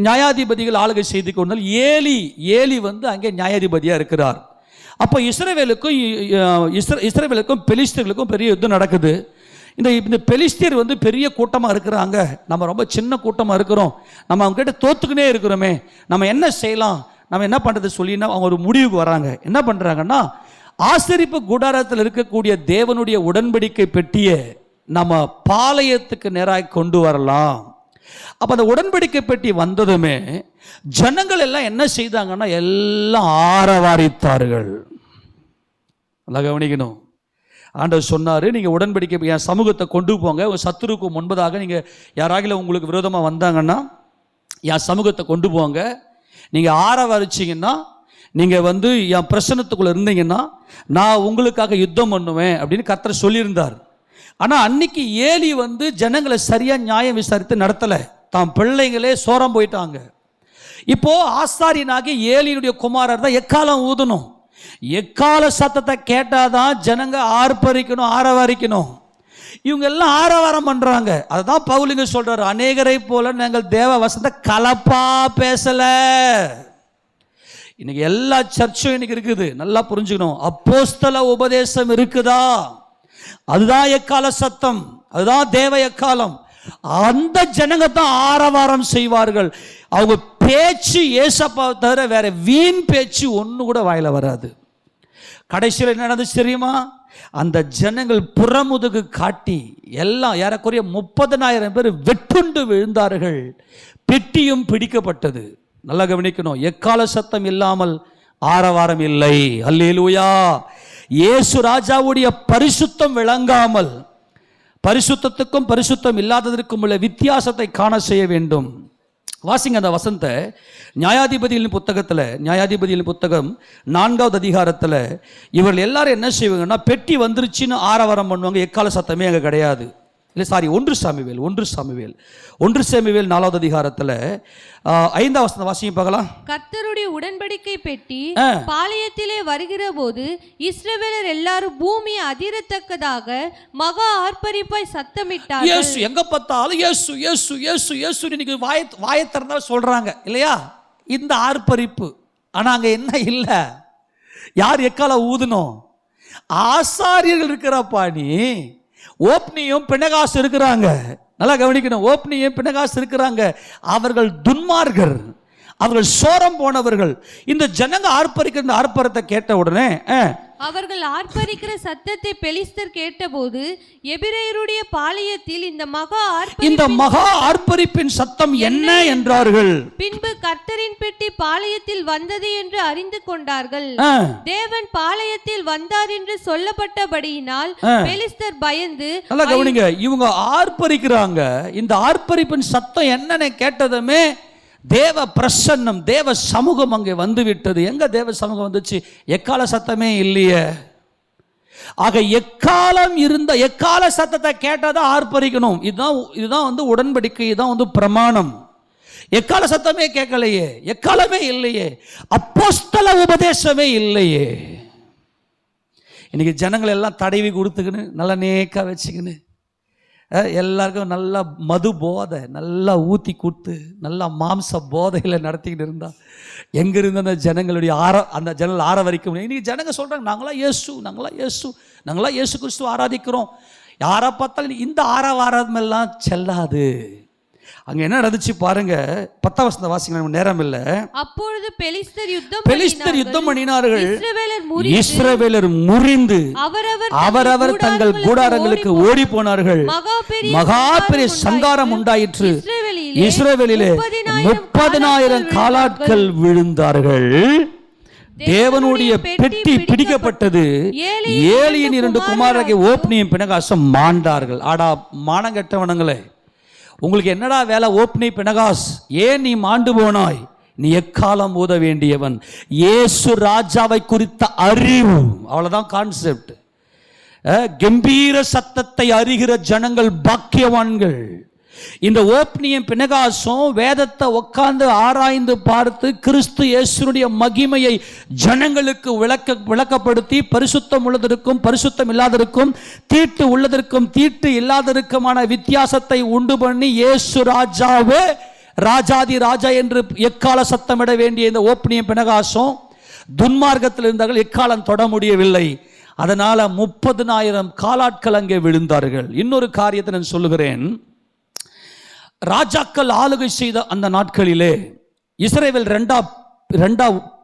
நியாயாதிபதிகள் ஆளுகை செய்து கொண்டு ஏலி அங்கே நியாயாதிபதியாக இருக்கிறார். அப்போ இஸ்ரவேலுக்கும் பெலிஸ்தியர்களுக்கும் பெரிய யுத்தம் நடக்குது. இந்த பெலிஸ்தியர் பெரிய கூட்டமாக இருக்கிறாங்க, நம்ம ரொம்ப சின்ன கூட்டமாக இருக்கிறோம், நம்ம அவங்க கிட்ட தோத்துக்கினே இருக்கிறோமே, நம்ம என்ன செய்யலாம், நம்ம என்ன பண்ணுறது சொல்லினா அவங்க ஒரு முடிவுக்கு வராங்க. என்ன பண்ணுறாங்கன்னா, ஆசரிப்பு கூடாரத்தில் இருக்கக்கூடிய தேவனுடைய உடன்படிக்கை பெட்டியை நம்ம பாளையத்துக்கு நேராக கொண்டு வரலாம். அப்போ அந்த உடன்படிக்கை பெட்டி வந்ததுமே ஜனங்கள் எல்லாம் என்ன செய்தாங்கன்னா எல்லாம் ஆரவாரித்தார்கள். நல்லா கவனிக்கணும். ஆண்டவர் சொன்னார், நீங்கள் உடன்படிக்கை என் சமூகத்தை கொண்டு போங்க, உங்கள் சத்துருக்கு முன்பதாக நீங்கள் யாராகில உங்களுக்கு விரோதமாக வந்தாங்கன்னா என் சமூகத்தை கொண்டு போங்க, நீங்கள் ஆரவாரிச்சிங்கன்னா நீங்கள் என் பிரசனத்துக்குள்ளே இருந்தீங்கன்னா நான் உங்களுக்காக யுத்தம் பண்ணுவேன் அப்படின்னு கர்த்தர் சொல்லியிருந்தார். ஆனால் அன்னைக்கு ஏலி ஜனங்களை சரியாக நியாயம் விசாரித்து நடத்தலை, தான் பிள்ளைங்களே சோரம் போயிட்டாங்க. இப்போ ஆசாரியனாகி ஏலியினுடைய குமாரர் தான் எக்காலம் ஊதணும். எக்கால சத்தத்தை கேட்டாதான் ஜனங்க ஆர்ப்பரிக்கணும், ஆரவாரிக்கணும். இவங்க எல்லாம் ஆரவாரம் பண்றாங்க. அதுதான் பவுலிங்க சொல்றாரு, அநேகரை போல நாங்கள் தேவ வசனத்தை கலப்பா பேசல. இன்னைக்கு எல்லா சர்ச்சும் இன்னைக்கு இருக்குது, நல்லா புரிஞ்சுக்கணும். அப்போஸ்தல உபதேசம் இருக்குதா, அதுதான் எக்கால சத்தம், அதுதான் தேவ எக்காலம். அந்த ஜனங்க தான் ஆரவாரம் செய்வார்கள். அவங்க பேச்சு ஏசப்பா தவிர வேற வீண் பேச்சு ஒன்று கூட வாயில வராது. கடைசியில் என்ன நடந்துச்சு தெரியுமா? அந்த ஜனங்கள் புறமுதுகு காட்டி எல்லாம் ஏறக்குறைய 30,000 பேர் வெட்டுண்டு விழுந்தார்கள். பெட்டியும் பிடிக்கப்பட்டது. நல்லா கவனிக்கணும், எக்கால சத்தம் இல்லாமல் ஆரவாரம் இல்லை. அல்லேலூயா. இயேசு ராஜாவுடைய பரிசுத்தம் விளங்காமல் பரிசுத்தத்துக்கும் பரிசுத்தம் இல்லாததற்கும் உள்ள வித்தியாசத்தை காண செய்ய வேண்டும். வாசிங்க அந்த வசனத்தை. நியாயாதிபதிகளின் புத்தகம் 4வது அதிகாரத்தில் இவர்கள் எல்லாரும் என்ன செய்வாங்கன்னா, பெட்டி வந்துருச்சுன்னு ஆரவாரம் பண்ணுவாங்க. எக்கால சத்தமே அங்கே கிடையாது. இல்லை சாரி, 1 சாமுவேல் 4வது அதிகாரத்தில் 5வது வசனம் வாசிங்க பார்க்கலாம். கர்த்தருடைய உடன்படிக்கை பெட்டி பாளையத்திலே வருகிற போது இஸ்ரவேலர் எல்லாரும் பூமி அதிரத்தக்கதாக மகா ஆர்ப்பரிப்பாய் சத்தமிட்டார்கள். இயேசு எங்க பார்த்தாலும் இயேசு இயேசு இயேசு இயேசு இன்னைக்கு வாயை திறந்தா சொல்றாங்க இல்லையா, இந்த ஆர்ப்பரிப்பு. ஆனா அங்க என்ன இல்லை, யார் எக்கால ஊதணும்? ஆசாரியர்கள் இருக்கிறப்பா. நீ ஓப்னியும் பினகாஸ் இருக்கிறாங்க. நல்லா கவனிக்கணும், ஓப்னியும் பினகாஸ் இருக்கிறாங்க. அவர்கள் துன்மார்கர், அவர்கள் சோரம் போனவர்கள். இந்த ஜனங்க ஆர்ப்பரிக்கிற ஆர்ப்பரத்தை கேட்ட உடனே அவர்கள் ஆர்ப்பரிக்கிற சத்தத்தை பெலிஸ்தர் கேட்டபோது எபிரேயருடைய பாளையத்தில் இந்த மகா ஆர்ப்பரிப்பின் சத்தம் என்ன என்றார்கள். பின்பு கர்த்தரின் பெட்டி பாளையத்தில் வந்தது என்று அறிந்து கொண்டார்கள். தேவன் பாளையத்தில் வந்தார் என்று சொல்லப்பட்டபடியினால் பெலிஸ்தர் பயந்து. நல்லா கவனிங்க, இவங்க ஆர்ப்பரிக்கிறாங்க. இந்த ஆர்ப்பரிப்பின் சத்தம் என்னன்னு கேட்டதுமே தேவ பிரசன்னம், தேவ சமூகம் அங்கே வந்து விட்டது. எங்க தேவ சமூகம் வந்துச்சு? எக்கால சத்தமே இல்லையே. ஆக எக்கால சத்தத்தை கேட்டாதான் ஆர்ப்பரிக்கணும். இதுதான் உடன்படிக்கை, இதுதான் பிரமாணம். எக்கால சத்தமே கேட்கலையே, எக்காலமே இல்லையே, அப்போஸ்தல உபதேசமே இல்லையே. இன்னைக்கு ஜனங்கள் எல்லாம் தடவி கொடுத்துக்கின்னு நல்லா நேக்கா வச்சுக்கின்னு எல்லாருக்கும் நல்லா மது போதை நல்லா ஊற்றி கொடுத்து நல்லா மாம்ச போதையில் நடத்திக்கிட்டு இருந்தா எங்கிருந்து அந்த ஜனங்களுடைய அந்த ஜனங்கள் ஆரவரிக்க முடியும்? இன்னைக்கு ஜனங்க சொல்கிறாங்க, நாங்களாம் இயேசு கிறிஸ்து ஆராதிக்கிறோம். யாரை பார்த்தாலும் இந்த ஆரவாரமெல்லாம் செல்லாது. அங்க என்ன நடந்துச்சு பாருங்க. 10ஆம் வசனம் வாசிங்க, நேரம் இல்ல. அப்பொழுது பெலிஸ்தர் யுத்தம் பண்ணினார்கள். இஸ்ரவேலர் முறிந்து அவரவர் தங்கள் கூடாரங்களுக்கு ஓடி போனார்கள். மகா பெரிய சங்காரம் உண்டாயிற்று. இஸ்ரவேலிலே 30,000 காலாட்கள் விழுந்தார்கள். தேவனுடைய பெட்டி பிடிக்கப்பட்டது. ஏலியின் 2 குமாரரை ஓப்னியும் பினகாசும் மாண்டார்கள். ஆடா மானங்கெட்டவனங்களே, உங்களுக்கு என்னடா வேலை? ஓப்னி பினகாஸ், ஏன் நீ மாண்டு போனாய்? நீ எக்காலம் ஓத வேண்டியவன். இயேசு ராஜாவை குறித்த அறிவு, அவ்வளவுதான் கான்செப்ட். கம்பீர சத்தத்தை அறிகிற ஜனங்கள் பாக்கியவான்கள். இந்த ஓப்னியும் பினகாசும் வேதத்தை உட்கார்ந்து ஆராய்ந்து பார்த்து கிறிஸ்து இயேசுடைய மகிமையை ஜனங்களுக்கு விளக்கப்படுத்தி பரிசுத்தம் உள்ளதற்கும் பரிசுத்தம் இல்லாததற்கும், தீட்டு உள்ளதற்கும் தீட்டு இல்லாததற்குமான வித்தியாசத்தை உண்டு பண்ணி இயேசு ராஜாவே ராஜாதி ராஜா என்று எக்கால சத்தமிட வேண்டிய இந்த ஓப்னியும் பினகாசும் துன்மார்க்கத்தில் இருந்தார்கள். எக்காலம் தொட முடியவில்லை. அதனால 30,000 காலாட்கள் அங்கே விழுந்தார்கள். இன்னொரு காரியத்தை நான் சொல்லுகிறேன். ராஜாக்கள் ஆளுகை செய்த அந்த நாட்களிலே இஸ்ரவேல் ரெண்டா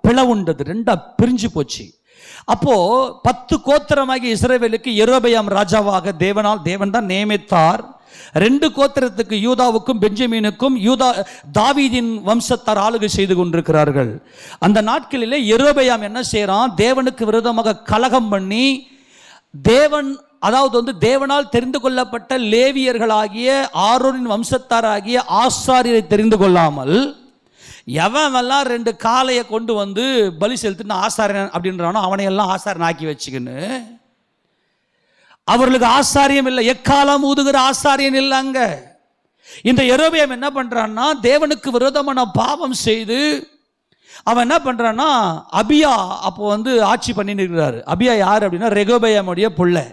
பிளவுண்டது, ரெண்டா பிரிஞ்சு போச்சு. அப்போ 10 கோத்திரமாகி இஸ்ரவேலுக்கு யெரொபெயாம் ராஜாவாக தேவன் தான் நியமித்தார். 2 கோத்திரத்துக்கு யூதாவுக்கும் பெஞ்சமீனுக்கும் தாவீதின் வம்சத்தார் ஆளுகை செய்து கொண்டிருக்கிறார்கள். அந்த நாட்களிலே யெரொபெயாம் என்ன செய்யறான்? தேவனுக்கு விரோதமாக கலகம் பண்ணி தேவனால் தெரிந்து கொள்ளப்பட்ட லேவியர்களாகிய ஆரோனின் வம்சத்தாராகிய ஆசாரியரை தெரிந்து கொள்ளாமல் எவெல்லாம் 2 காளையை கொண்டு வந்து பலி செலுத்தின ஆசாரியன் அப்படின்றானோ அவனையெல்லாம் ஆசாரியன் ஆக்கி வச்சுக்கின்னு, அவர்களுக்கு ஆசாரியம் இல்லை, எக்காலம் ஊதுகிற ஆசாரியன் இல்லைங்க. இந்த யெரொபெயாம் என்ன பண்றான்னா, தேவனுக்கு விரோதமான பாவம் செய்து அவன் என்ன பண்றான்னா, அபியா அப்போ ஆட்சி பண்ணிட்டு இருக்கிறாரு. அபியா யார் அப்படின்னா ரெகொபெயாமுடைய பிள்ளை.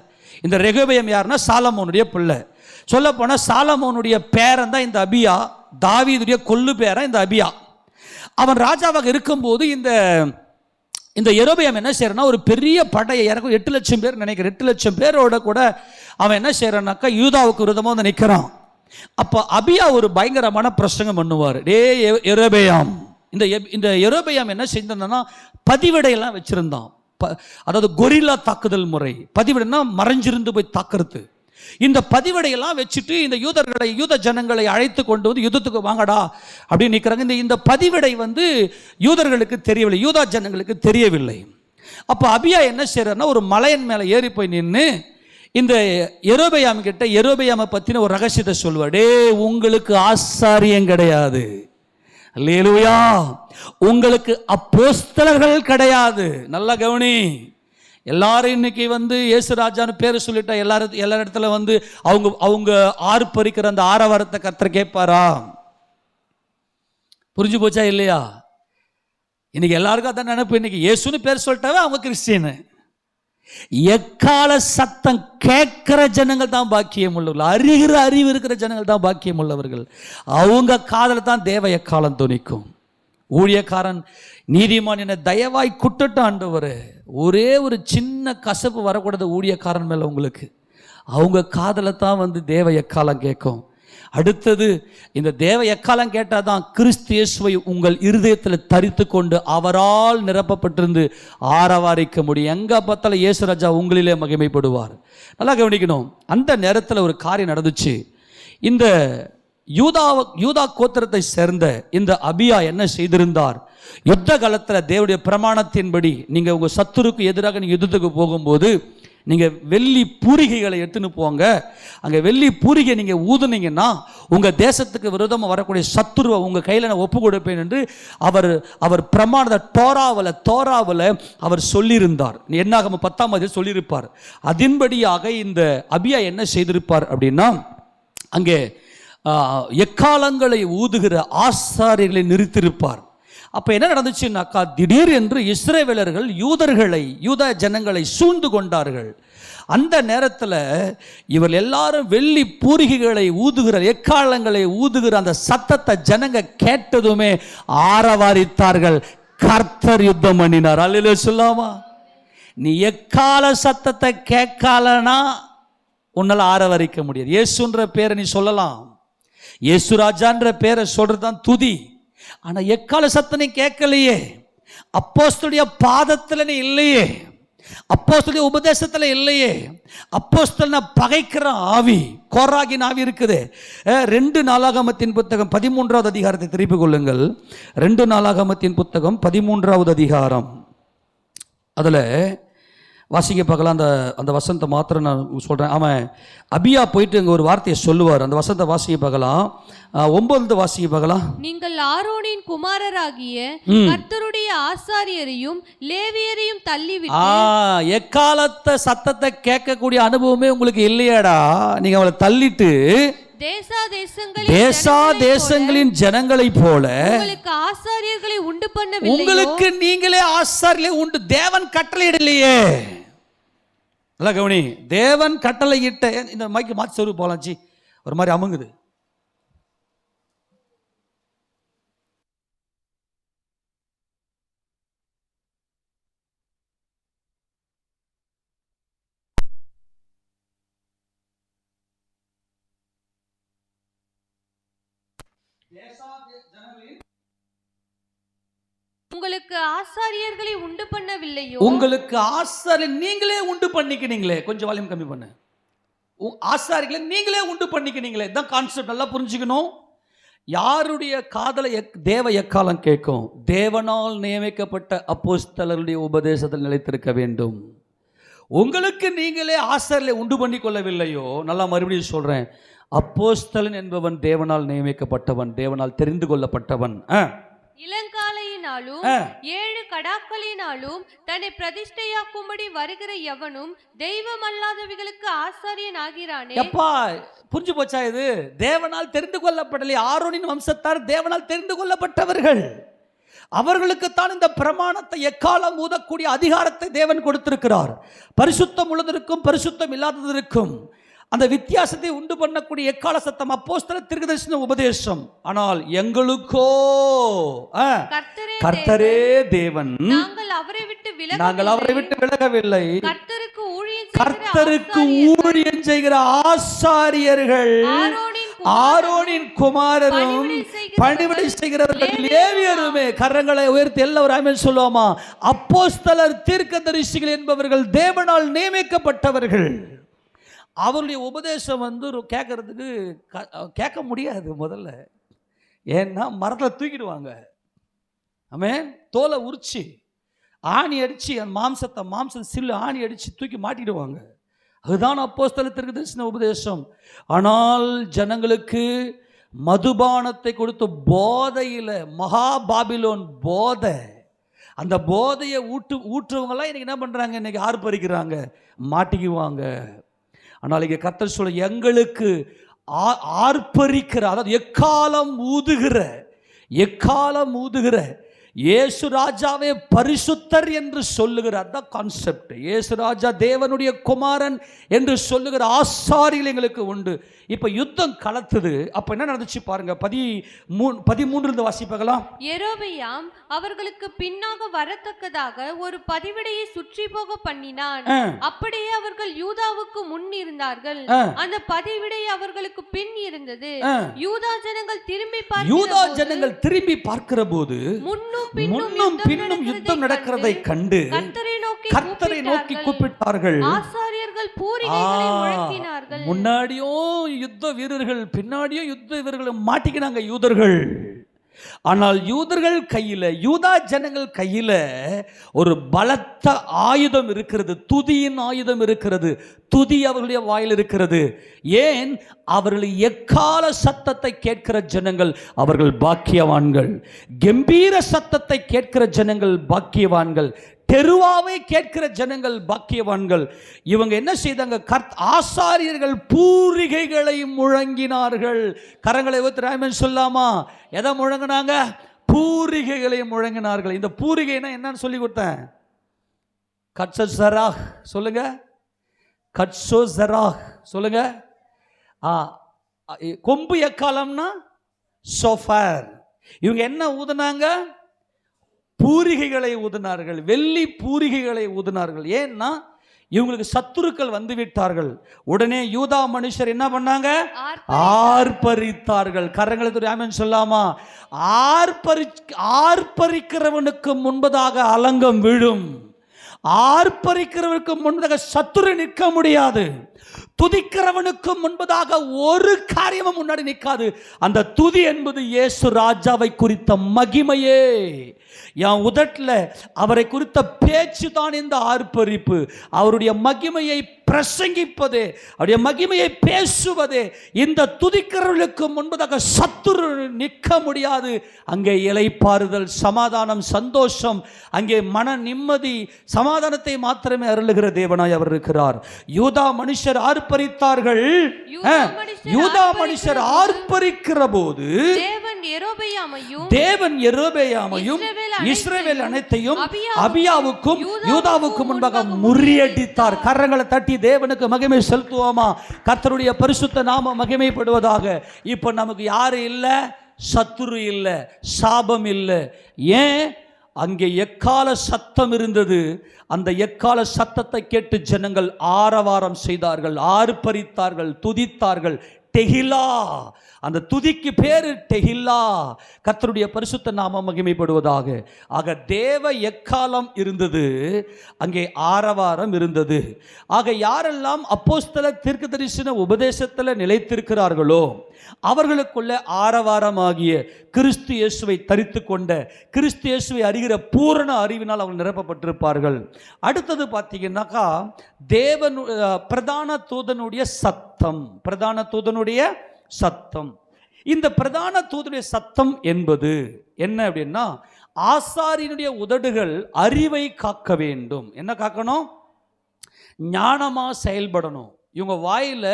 இந்த ரெகொபெயாம் யாருன்னா சாலமோனுடைய பிள்ளை. சொல்ல போனா சாலமோனுடைய பேரன் தான் இந்த அபியா. தாவீதுடைய கொல்லு பேரன் இந்த அபியா. அவன் ராஜாவாக இருக்கும்போது இந்த யெரொபெயாம் என்ன செய்யறான்னா, ஒரு பெரிய படையை இறக்கும். 8 லட்சம் பேர் நினைக்கிறேன். 8 லட்சம் பேரோட கூட அவன் என்ன செய்யறான்னாக்கா யூதாவுக்கு விரோதமாக நிற்கிறான். அப்போ அபியா ஒரு பயங்கரமான பிரசங்கம் பண்ணுவார். யெரொபெயாம், இந்த யெரொபெயாம் என்ன செஞ்சிருந்தான்னா, பதிவிடையெல்லாம் வச்சிருந்தான். அதாவது கொரில்லா தாக்குதல் முறை. பதிவிடைனா மறைஞ்சிருந்து போய் தாக்குறது. இந்த பதிவிடையெல்லாம் வச்சுட்டு இந்த யூத ஜனங்களை அழைத்து கொண்டு வந்து யுத்தத்துக்கு வாங்கடா அப்படின்னு நிற்கிறாங்க. இந்த பதிவிடை யூதர்களுக்கு தெரியவில்லை, யூதா ஜனங்களுக்கு தெரியவில்லை. அப்போ அபியா என்ன செய்யறாருன்னா, ஒரு மலையின் மேலே ஏறி போய் நின்று இந்த யெரொபெயாம் கிட்ட யெரொபெயாமை பற்றின ஒரு ரகசியத்தை சொல்வார். உங்களுக்கு ஆசாரியம் கிடையாது, அல்லேலூயா, உங்களுக்கு அப்போஸ்தலர்கள் கிடையாது. நல்லா கவனி. எல்லாரும் இன்னைக்கு இயேசு ராஜான்னு பேர் சொல்லிட்டா எல்லா இடத்துல அவங்க ஆர்ப்பரிக்கிற அந்த ஆரவாரத்தை கர்த்தர் கேட்பாரா? புரிஞ்சு போச்சா இல்லையா? இன்னைக்கு எல்லாருக்கும் அதான் நினைப்பு. இன்னைக்கு இயேசுன்னு பேர் சொல்லிட்டாவே அவங்க கிறிஸ்டியனு. எக்கால சத்தம் கேட்கிற ஜனங்கள் தான் பாக்கியம் உள்ளவர்கள். அறிவு இருக்கிற ஜனங்கள் தான் பாக்கியம் உள்ளவர்கள். அவங்க காதல தான் தேவ எக்காலம் துணிக்கும். ஊழியக்காரன் நீதிமான் என தயவாய் குட்டட்டு ஆண்டவர், ஒரே ஒரு சின்ன கசப்பு வரக்கூடாது ஊழியக்காரன் மேல உங்களுக்கு. அவங்க காதல தான் தேவ எக்காலம் கேட்கும். அடுத்தது, இந்த தேவ எக்காலம் கேட்டாதான் கிறிஸ்து இயேசுவை உங்கள் இருதயத்தில் தரித்து கொண்டு அவரால் நிரப்பப்பட்டிருந்து ஆரவாரிக்க முடியும். எங்க பார்த்தாலும் இயேசு ராஜா உங்களிலே மகிமைப்படுவார். நல்லா கவனிக்கணும். அந்த நேரத்தில் ஒரு காரியம் நடந்துச்சு. இந்த யூதா கோத்திரத்தை சேர்ந்த இந்த அபியா என்ன செய்திருந்தார்? யுத்த காலத்தில் தேவனுடைய பிரமாணத்தின்படி நீங்க உங்க சத்துருக்கு எதிராக நீங்க யுத்தத்துக்கு போகும்போது நீங்க வெள்ளி பூரிகைகளை எடுத்துன்னு போங்க. அங்க வெள்ளி பூரிகை நீங்க ஊதுனீங்கன்னா உங்க தேசத்துக்கு விரோதமாக வரக்கூடிய சத்துருவை உங்க கையில நான் ஒப்பு கொடுப்பேன் என்று அவர் பிரமாண தோராவில் அவர் சொல்லியிருந்தார். என்னாகம 10ஆம் அதிகாரத்தில் சொல்லியிருப்பார். அதன்படியாக இந்த அபியா என்ன செய்திருப்பார் அப்படின்னா, அங்கே எக்காலங்களை ஊதுகிற ஆசாரியர்களை நிறுத்தியிருப்பார். அப்ப என்ன நடந்துச்சுன்னாக்கா, திடீர் என்று இஸ்ரவேலர்கள் யூத ஜனங்களை சூழ்ந்து கொண்டார்கள். அந்த நேரத்தில் இவர் எல்லாரும் வெள்ளி பூரிகைகளை ஊதுகிற எக்காலங்களை ஊதுகிற அந்த சத்தத்தை ஜனங்க கேட்டதுமே ஆரவாரித்தார்கள். கர்த்தர் யுத்தம் பண்ணினார். அல்லேலூயா சொல்லாமா? நீ எக்கால சத்தத்தை கேட்கலனா உன்னால ஆரவாரிக்க முடியாது. இயேசுன்ற பேரை நீ சொல்லலாம், இயேசுராஜான்ற பேரை சொல்றதுதான் துதி. ஆனா எக்கால சத்தனை கேட்கலையே, அப்போஸ்தலருடைய பாதத்துல நீ இல்லையே, அப்போஸ்தலருடைய உபதேசத்துல இல்லையே, அப்போஸ்தலனை பகைக்கிற ஆவி, கோராகின் ஆவி இருக்குது. 2 நாளாகமத்தின் புத்தகம் 13வது அதிகாரத்தை திருப்பிக் கொள்ளுங்கள். 2 நாளாகமத்தின் புத்தகம் 13வது அதிகாரம், அதுல வாசிக்க பார்க்கலாம். அந்த வசனத்தை மாத்திரம் நான் சொல்றேன். அவன் அபியா போயிட்டு இங்க ஒரு வார்த்தையை சொல்லுவார். அந்த வசனத்தை வாசிக்க பார்க்கலாம். 9 வாசிக்க பார்க்கலாம். நீங்கள் ஆரோனின் குமாரராகிய கர்த்தருடைய ஆசாரியரையும் லேவியரையும் தள்ளிவிட்டு, எக்காலத்தை சத்தத்தை கேட்கக்கூடிய அனுபவமே உங்களுக்கு இல்லையாடா? நீங்க அவளை தள்ளிட்டு தேசங்களின் ஜனங்களை போல உங்களுக்கு ஆசாரியர்களை உண்டு பண்ணவில்லை. உங்களுக்கு நீங்களே ஆசாரியர்களை உண்டு. தேவன் கட்டளையிடலையே. நல்லா கவனி, தேவன் கட்டளையிட்ட. இந்த மைக்கு மாற்றி சொல்லு போலாச்சு, ஒரு மாதிரி அமுங்குது. உங்களுக்கு ஆசாரியர்களை உண்டு பண்ணவில்லையோ? உங்களுக்கு ஆசாரியர் நீங்களே உண்டு பண்ணிக்கினீங்களே. கொஞ்சம் வால்யூம் கம்மி பண்ணு. ஆசாரிகளை நீங்களே உண்டு பண்ணிக்கினீங்களே. இதான் கான்செப்ட். நல்லா புரிஞ்சுக்கணும். யாருடைய காதலை தேவ எக்காலம் கேட்கும்? தேவனால் நியமிக்கப்பட்ட அப்போஸ்தலருடைய உபதேசத்தில் நிலைத்திருக்க வேண்டும். உங்களுக்கு நீங்களே ஆசாரியரை உண்டு பண்ணி கொள்ளவில்லையோ? நல்லா மறுபடியும் சொல்றேன், அப்போஸ்தலன் என்பவன் தேவனால் நியமிக்கப்பட்டவன், தேவனால் தெரிந்து கொள்ளப்பட்டவன். இளங்காலையினாலும் 7 கடாக்களினாலும் தன்னை பிரதிஷ்டையாக்கும்படி வருகிற எவனும் தெய்வம் அல்லாதவைகளுக்கு ஆசாரியன் ஆகிறானே. அப்பா புரிஞ்சு போச்சா? இது தேவனால் தெரிந்து கொள்ளப்படலை. ஆரோனின் வம்சத்தார் தேவனால் தெரிந்து கொள்ளப்பட்டவர்கள். அவர்களுக்குத்தான் இந்த பிரமாணத்தை எக்காலம் ஊதக்கூடிய அதிகாரத்தை தேவன் கொடுத்திருக்கிறார். பரிசுத்தம் உள்ளதற்கும் பரிசுத்தம் இல்லாததற்கும் அந்த வித்தியாசத்தை உண்டு பண்ணக்கூடிய எக்கால சத்தம் அப்போஸ்தலர் தீர்க்கதரிசன உபதேசம். ஆனால் எங்களுக்கோ கர்த்தரே தேவன். நாங்கள் அவரை விட்டு விலகவில்லை. கர்த்தருக்கு ஊழியம் செய்கிற ஆசாரியர்கள் ஆரோனின் குமாரரும் பணிவிடை செய்கிறவர்கள் லேவியருமே. கரங்களை உயர்த்தி எல்லாரும் ஆமென் சொல்லுவோமா? அப்போஸ்தலர் தீர்க்கதரிசிகள் என்பவர்கள் தேவனால் நியமிக்கப்பட்டவர்கள். அவருடைய உபதேசம் கேட்கறதுக்கு கேட்க முடியாது முதல்ல. ஏன்னா மரத்தில் தூக்கிடுவாங்க. ஆமென். தோலை உரிச்சு ஆணி அடிச்சு அந்த மாம்சத்தை சில்லு ஆணி அடிச்சு தூக்கி மாட்டிடுவாங்க. அதுதான் அப்போஸ்தலர் தீர்க்கதரிசன உபதேசம். ஆனால் ஜனங்களுக்கு மதுபானத்தை கொடுத்து போதையில, மகா பாபிலோன் போதை, அந்த போதையை ஊற்றுவங்களாம் இன்னைக்கு என்ன பண்றாங்க? இன்னைக்கு ஆர்ப்பரிக்கிறாங்க, மாட்டிக்குவாங்க. ஆனால் இங்கே கர்த்தர் சொல்ல, எங்களுக்கு ஆர்ப்பரிக்கிற, அதாவது எக்காலம் ஊதுகிற இயேசு ராஜாவே பரிசுத்தர் என்று சொல்லுகிற, அதான் கான்செப்ட். இயேசு ராஜா தேவனுடைய குமாரன் என்று சொல்லுகிற ஆசாரிகள் எங்களுக்கு உண்டு. இப்ப யுத்தம் கலத்துது. அப்ப என்ன நடந்துச்சு பாருங்க. 13 வாசிப்பாங்களா? யெரொபெயாம் அவர்களுக்கு பின்னாக வரத்தக்கதாக ஒரு பதிவிடையை சுற்றி போக பண்ணினான். அப்படியே அவர்கள் யூதாவுக்கு முன் இருந்தார்கள். அந்த பதிவிடை அவர்களுக்கு பின் இருந்தது. யூதா ஜனங்கள் திரும்பி பார்க்கிற போது முன்னும் பின்னும் யுத்தம் நடக்கிறதை கண்டு கர்த்தரை நோக்கி கூப்பிட்டார்கள். ஆசாரியர்கள் பூரிகைகளை முழக்கினார்கள். முன்னாடியும் யுத்த வீரர்கள், பின்னாடியும் யுத்த வீரர்களை மாட்டிக்கினாங்க யூதர்கள். ஆனால் யூதர்கள் கையில, யூதா ஜனங்கள் கையில ஒரு பலத்த ஆயுதம் இருக்கிறது. துதியின் ஆயுதம் இருக்கிறது. துதி அவர்களுடைய வாயில் இருக்கிறது. ஏன்? அவர்கள் எக்கால சத்தத்தை கேட்கிற ஜனங்கள் அவர்கள் பாக்கியவான்கள். கம்பீர சத்தத்தை கேட்கிற ஜனங்கள் பாக்கியவான்கள். தெருவாவை கேட்கிற ஜனங்கள் பாக்கியவான்கள். இவங்க என்ன செய்தாங்க? ஆசாரியர்கள் பூரிகைகளை முழங்கினார்கள். கரங்களை ஊத்துறாமன் சொல்லாமா? எதை முழங்கினாங்க? பூரிகைகளை முழங்கினார்கள். இந்த பூரிகைனா என்னன்னு சொல்லி கொடுத்தேன். கட்சராக் சொல்லுங்க, கட்சோசராக் சொல்லுங்க. கொம்பு எக்காலம்னா சோஃபர். இவங்க என்ன ஊதுனாங்க? பூரிகைகளை ஊதினார்கள். வெள்ளி பூரிகைகளை ஊதினார்கள். ஏன்னா இவங்களுக்கு சத்துருக்கள் வந்து விட்டார்கள். உடனே யூதா மனுஷர் என்ன பண்ணாங்க? ஆர்ப்பரித்தார்கள். கரங்களை தூக்கி ஆமென் சொல்லாமா? ஆர்ப்பரிக்கிறவனுக்கு முன்பதாக அலங்கம் விழும். ஆர்ப்பரிக்கிறவனுக்கு முன்பதாக சத்துரு நிற்க முடியாது. துதிக்கிறவனுக்கு முன்பதாக ஒரு காரியமும் முன்னாடி நிற்காது. அந்த துதி என்பது இயேசு ராஜாவை குறித்த மகிமையே. என் உதட்டில் அவரை குறித்த பேச்சு தான் இந்த ஆர்ப்பரிப்பு. அவருடைய மகிமையை பிரசங்கிப்பதே, அவருடைய மகிமையை பேசுவதே. இந்த துதிக்கிறவர்களுக்கு முன்பதாக சத்துரு நிற்க முடியாது. அங்கே இளைப்பாறுதல், சமாதானம், சந்தோஷம், அங்கே மன நிம்மதி, சமாதானத்தை மாத்திரமே அருளுகிற தேவனாய் அவர் இருக்கிறார். யூதா மனுஷர் ஆர்ப்பரித்தார்கள். யூதா மனுஷர் ஆர்ப்பரிக்கிற போது தேவன் யெரொபெயாமையும் இஸ்ரவேல் அனைத்தையும் அபியாவுக்கும் யூதாவுக்கும் முன்பாக முறியடித்தார். கரங்களை தட்டி தேவனுக்கு மகிமை செலுத்துவோமா? கர்த்தருடைய பரிசுத்த நாம மகிமைப்படுவதாக. இப்ப நமக்கு யாரு இல்ல? சத்துரு இல்ல, சாபம் இல்ல. ஏன்? அங்கே எக்கால சத்தம் இருந்தது. அந்த எக்கால சத்தத்தை கேட்டு ஜனங்கள் ஆரவாரம் செய்தார்கள், ஆர்ப்பரித்தார்கள், துதித்தார்கள். டெகிலா, அந்த துதிக்கு பேரு டெகிலா. கர்த்தருடைய பரிசுத்த நாமம் மகிமைப்படுவதாக. ஆக தேவ எக்காலம் இருந்தது, அங்கே ஆரவாரம் இருந்தது. ஆக யாரெல்லாம் அப்போஸ்தல தீர்க்கதரிசன உபதேசத்தில் நிலைத்திருக்கிறார்களோ அவர்களுக்குள்ள ஆரவாரமாகிய கிறிஸ்து இயேசுவை தரித்து கொண்ட, கிறிஸ்து இயேசுவை அறிகிற பூரண அறிவினால் அவர்கள் நிரப்பப்பட்டிருப்பார்கள். அடுத்தது பார்த்தீங்கன்னாக்கா தேவன் பிரதான தூதனுடைய சத்தம். பிரதான தூதனுடைய சத்தம். இந்த பிரதான தூதனுடைய சத்தம் என்பது என்ன அப்படின்னா, ஆசாரியனுடைய உதடுகள் அறிவை காக்க வேண்டும். என்ன காக்கணும்? ஞானமா செயல்படணும். இவங்க வாயில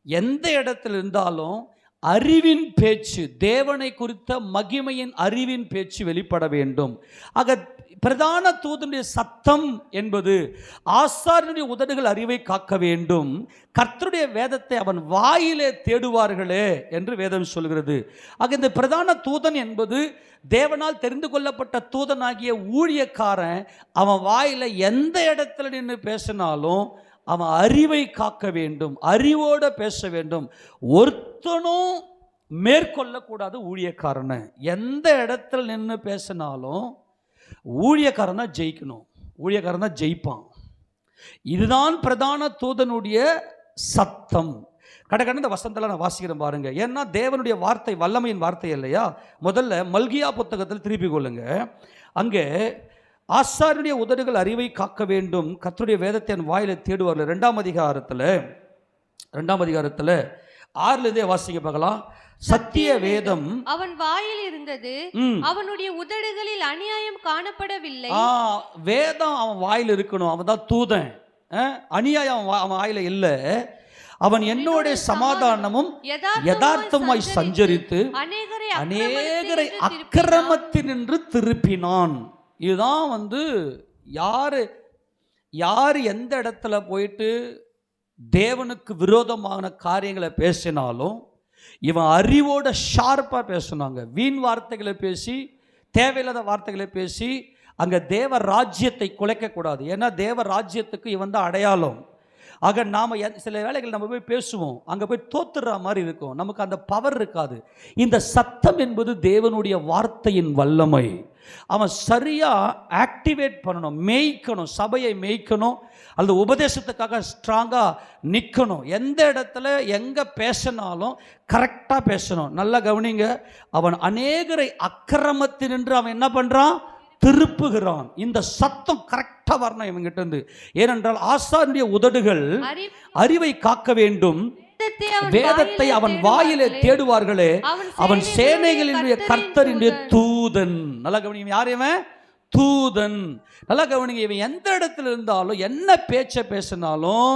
எந்த இடத்துல இருந்தாலும் அறிவின் பேச்சு, தேவனை குறித்த மகிமையின் அறிவின் பேச்சு வெளிப்பட வேண்டும். ஆக பிரதான தூதனுடைய சத்தம் என்பது ஆசாரியனுடைய உதடுகள் அறிவை காக்க வேண்டும். கர்த்தருடைய வேதத்தை அவன் வாயிலே தேடுவார்களே என்று வேதம் சொல்கிறது. ஆக இந்த பிரதான தூதன் என்பது தேவனால் தெரிந்து கொள்ளப்பட்ட தூதனாகிய ஊழியக்காரன். அவன் வாயில எந்த இடத்துல நின்று பேசினாலும் அவன் அறிவை காக்க வேண்டும், அறிவோடு பேச வேண்டும். ஒருத்தனும் மேற்கொள்ளக்கூடாது ஊழியக்காரனை. எந்த இடத்துல நின்று பேசினாலும் ஊழியக்காரன் தான் ஜெயிக்கணும், ஊழியக்காரன் தான் ஜெயிப்பான். இதுதான் பிரதான தூதனுடைய சத்தம். கடற்கடந்த வசனத்தில் நான் வாசிக்கிறேன் பாருங்க. ஏன்னா தேவனுடைய வார்த்தை வல்லமையின் வார்த்தை இல்லையா? முதல்ல மல்கியா புத்தகத்தில் திருப்பி கொள்ளுங்க. அங்கே ஆசாரியனுடைய உதடுகள் அறிவை காக்க வேண்டும், கர்த்தருடைய வேதத்தை என் வாயில தேடுவார்கள். 2ஆம் அதிகாரத்தில் 6 வாசிக்க பார்க்கலாம். சத்திய வேதம் அவன் வாயில் இருந்தது, அவனுடைய உதடுகளில் அநியாயம் காணப்படவில்லை. வேதம் அவன் வாயில் இருக்கணும், அவன் தான் தூதன். அநியாயம் அவன் வாயில இல்லை. அவன் என்னோட சமாதானமும் யதார்த்தமாய் சஞ்சரித்து அநேகரை அக்கிரமத்தினின்று திருப்பினான். இதுதான் யார் எந்த இடத்துல போயிட்டு தேவனுக்கு விரோதமான காரியங்களை பேசினாலும் இவன் அறிவோட ஷார்ப்பாக பேசினாங்க. வீண் வார்த்தைகளை பேசி, தேவையில்லாத வார்த்தைகளை பேசி அங்கே தேவ ராஜ்யத்தை குலைக்கக்கூடாது. ஏன்னா தேவ ராஜ்யத்துக்கு இவன் தான் அடையாளம். ஆக நாம் சில வேளைகள் நம்ம போய் பேசுவோம், அங்கே போய் தோத்துடுற மாதிரி இருக்கும், நமக்கு அந்த பவர் இருக்காது. இந்த சத்தம் என்பது தேவனுடைய வார்த்தையின் வல்லமை. அவன் சரியாக ஆக்டிவேட் பண்ணணும், மேய்க்கணும், சபையை மேய்க்கணும், அல்லது உபதேசத்துக்காக ஸ்ட்ராங்காக நிற்கணும். எந்த இடத்துல எங்கே பேசினாலும் கரெக்டாக பேசணும். நல்லா கவனிங்க. அவன் அநேகரை அக்கிரமத்தினின்று அவன் என்ன பண்ணுறான்? திருப்புகிறான். இந்த சத்தம் கரெக்டாக வரணும் இவங்கிட்ட இருந்து. ஏனென்றால் ஆசாரியனுடைய உதடுகள் அறிவை காக்க வேண்டும், வேதத்தை அவன் வாயிலே தேடுவார்களே, அவன் சேனைகளினுடைய கர்த்தரினுடைய தூதன். நல்லா கவனிங்க. யார் இவன்? தூதன். நல்லா கவனிங்க. இவன் எந்த இடத்துல இருந்தாலும் என்ன பேச்சை பேசினாலும்,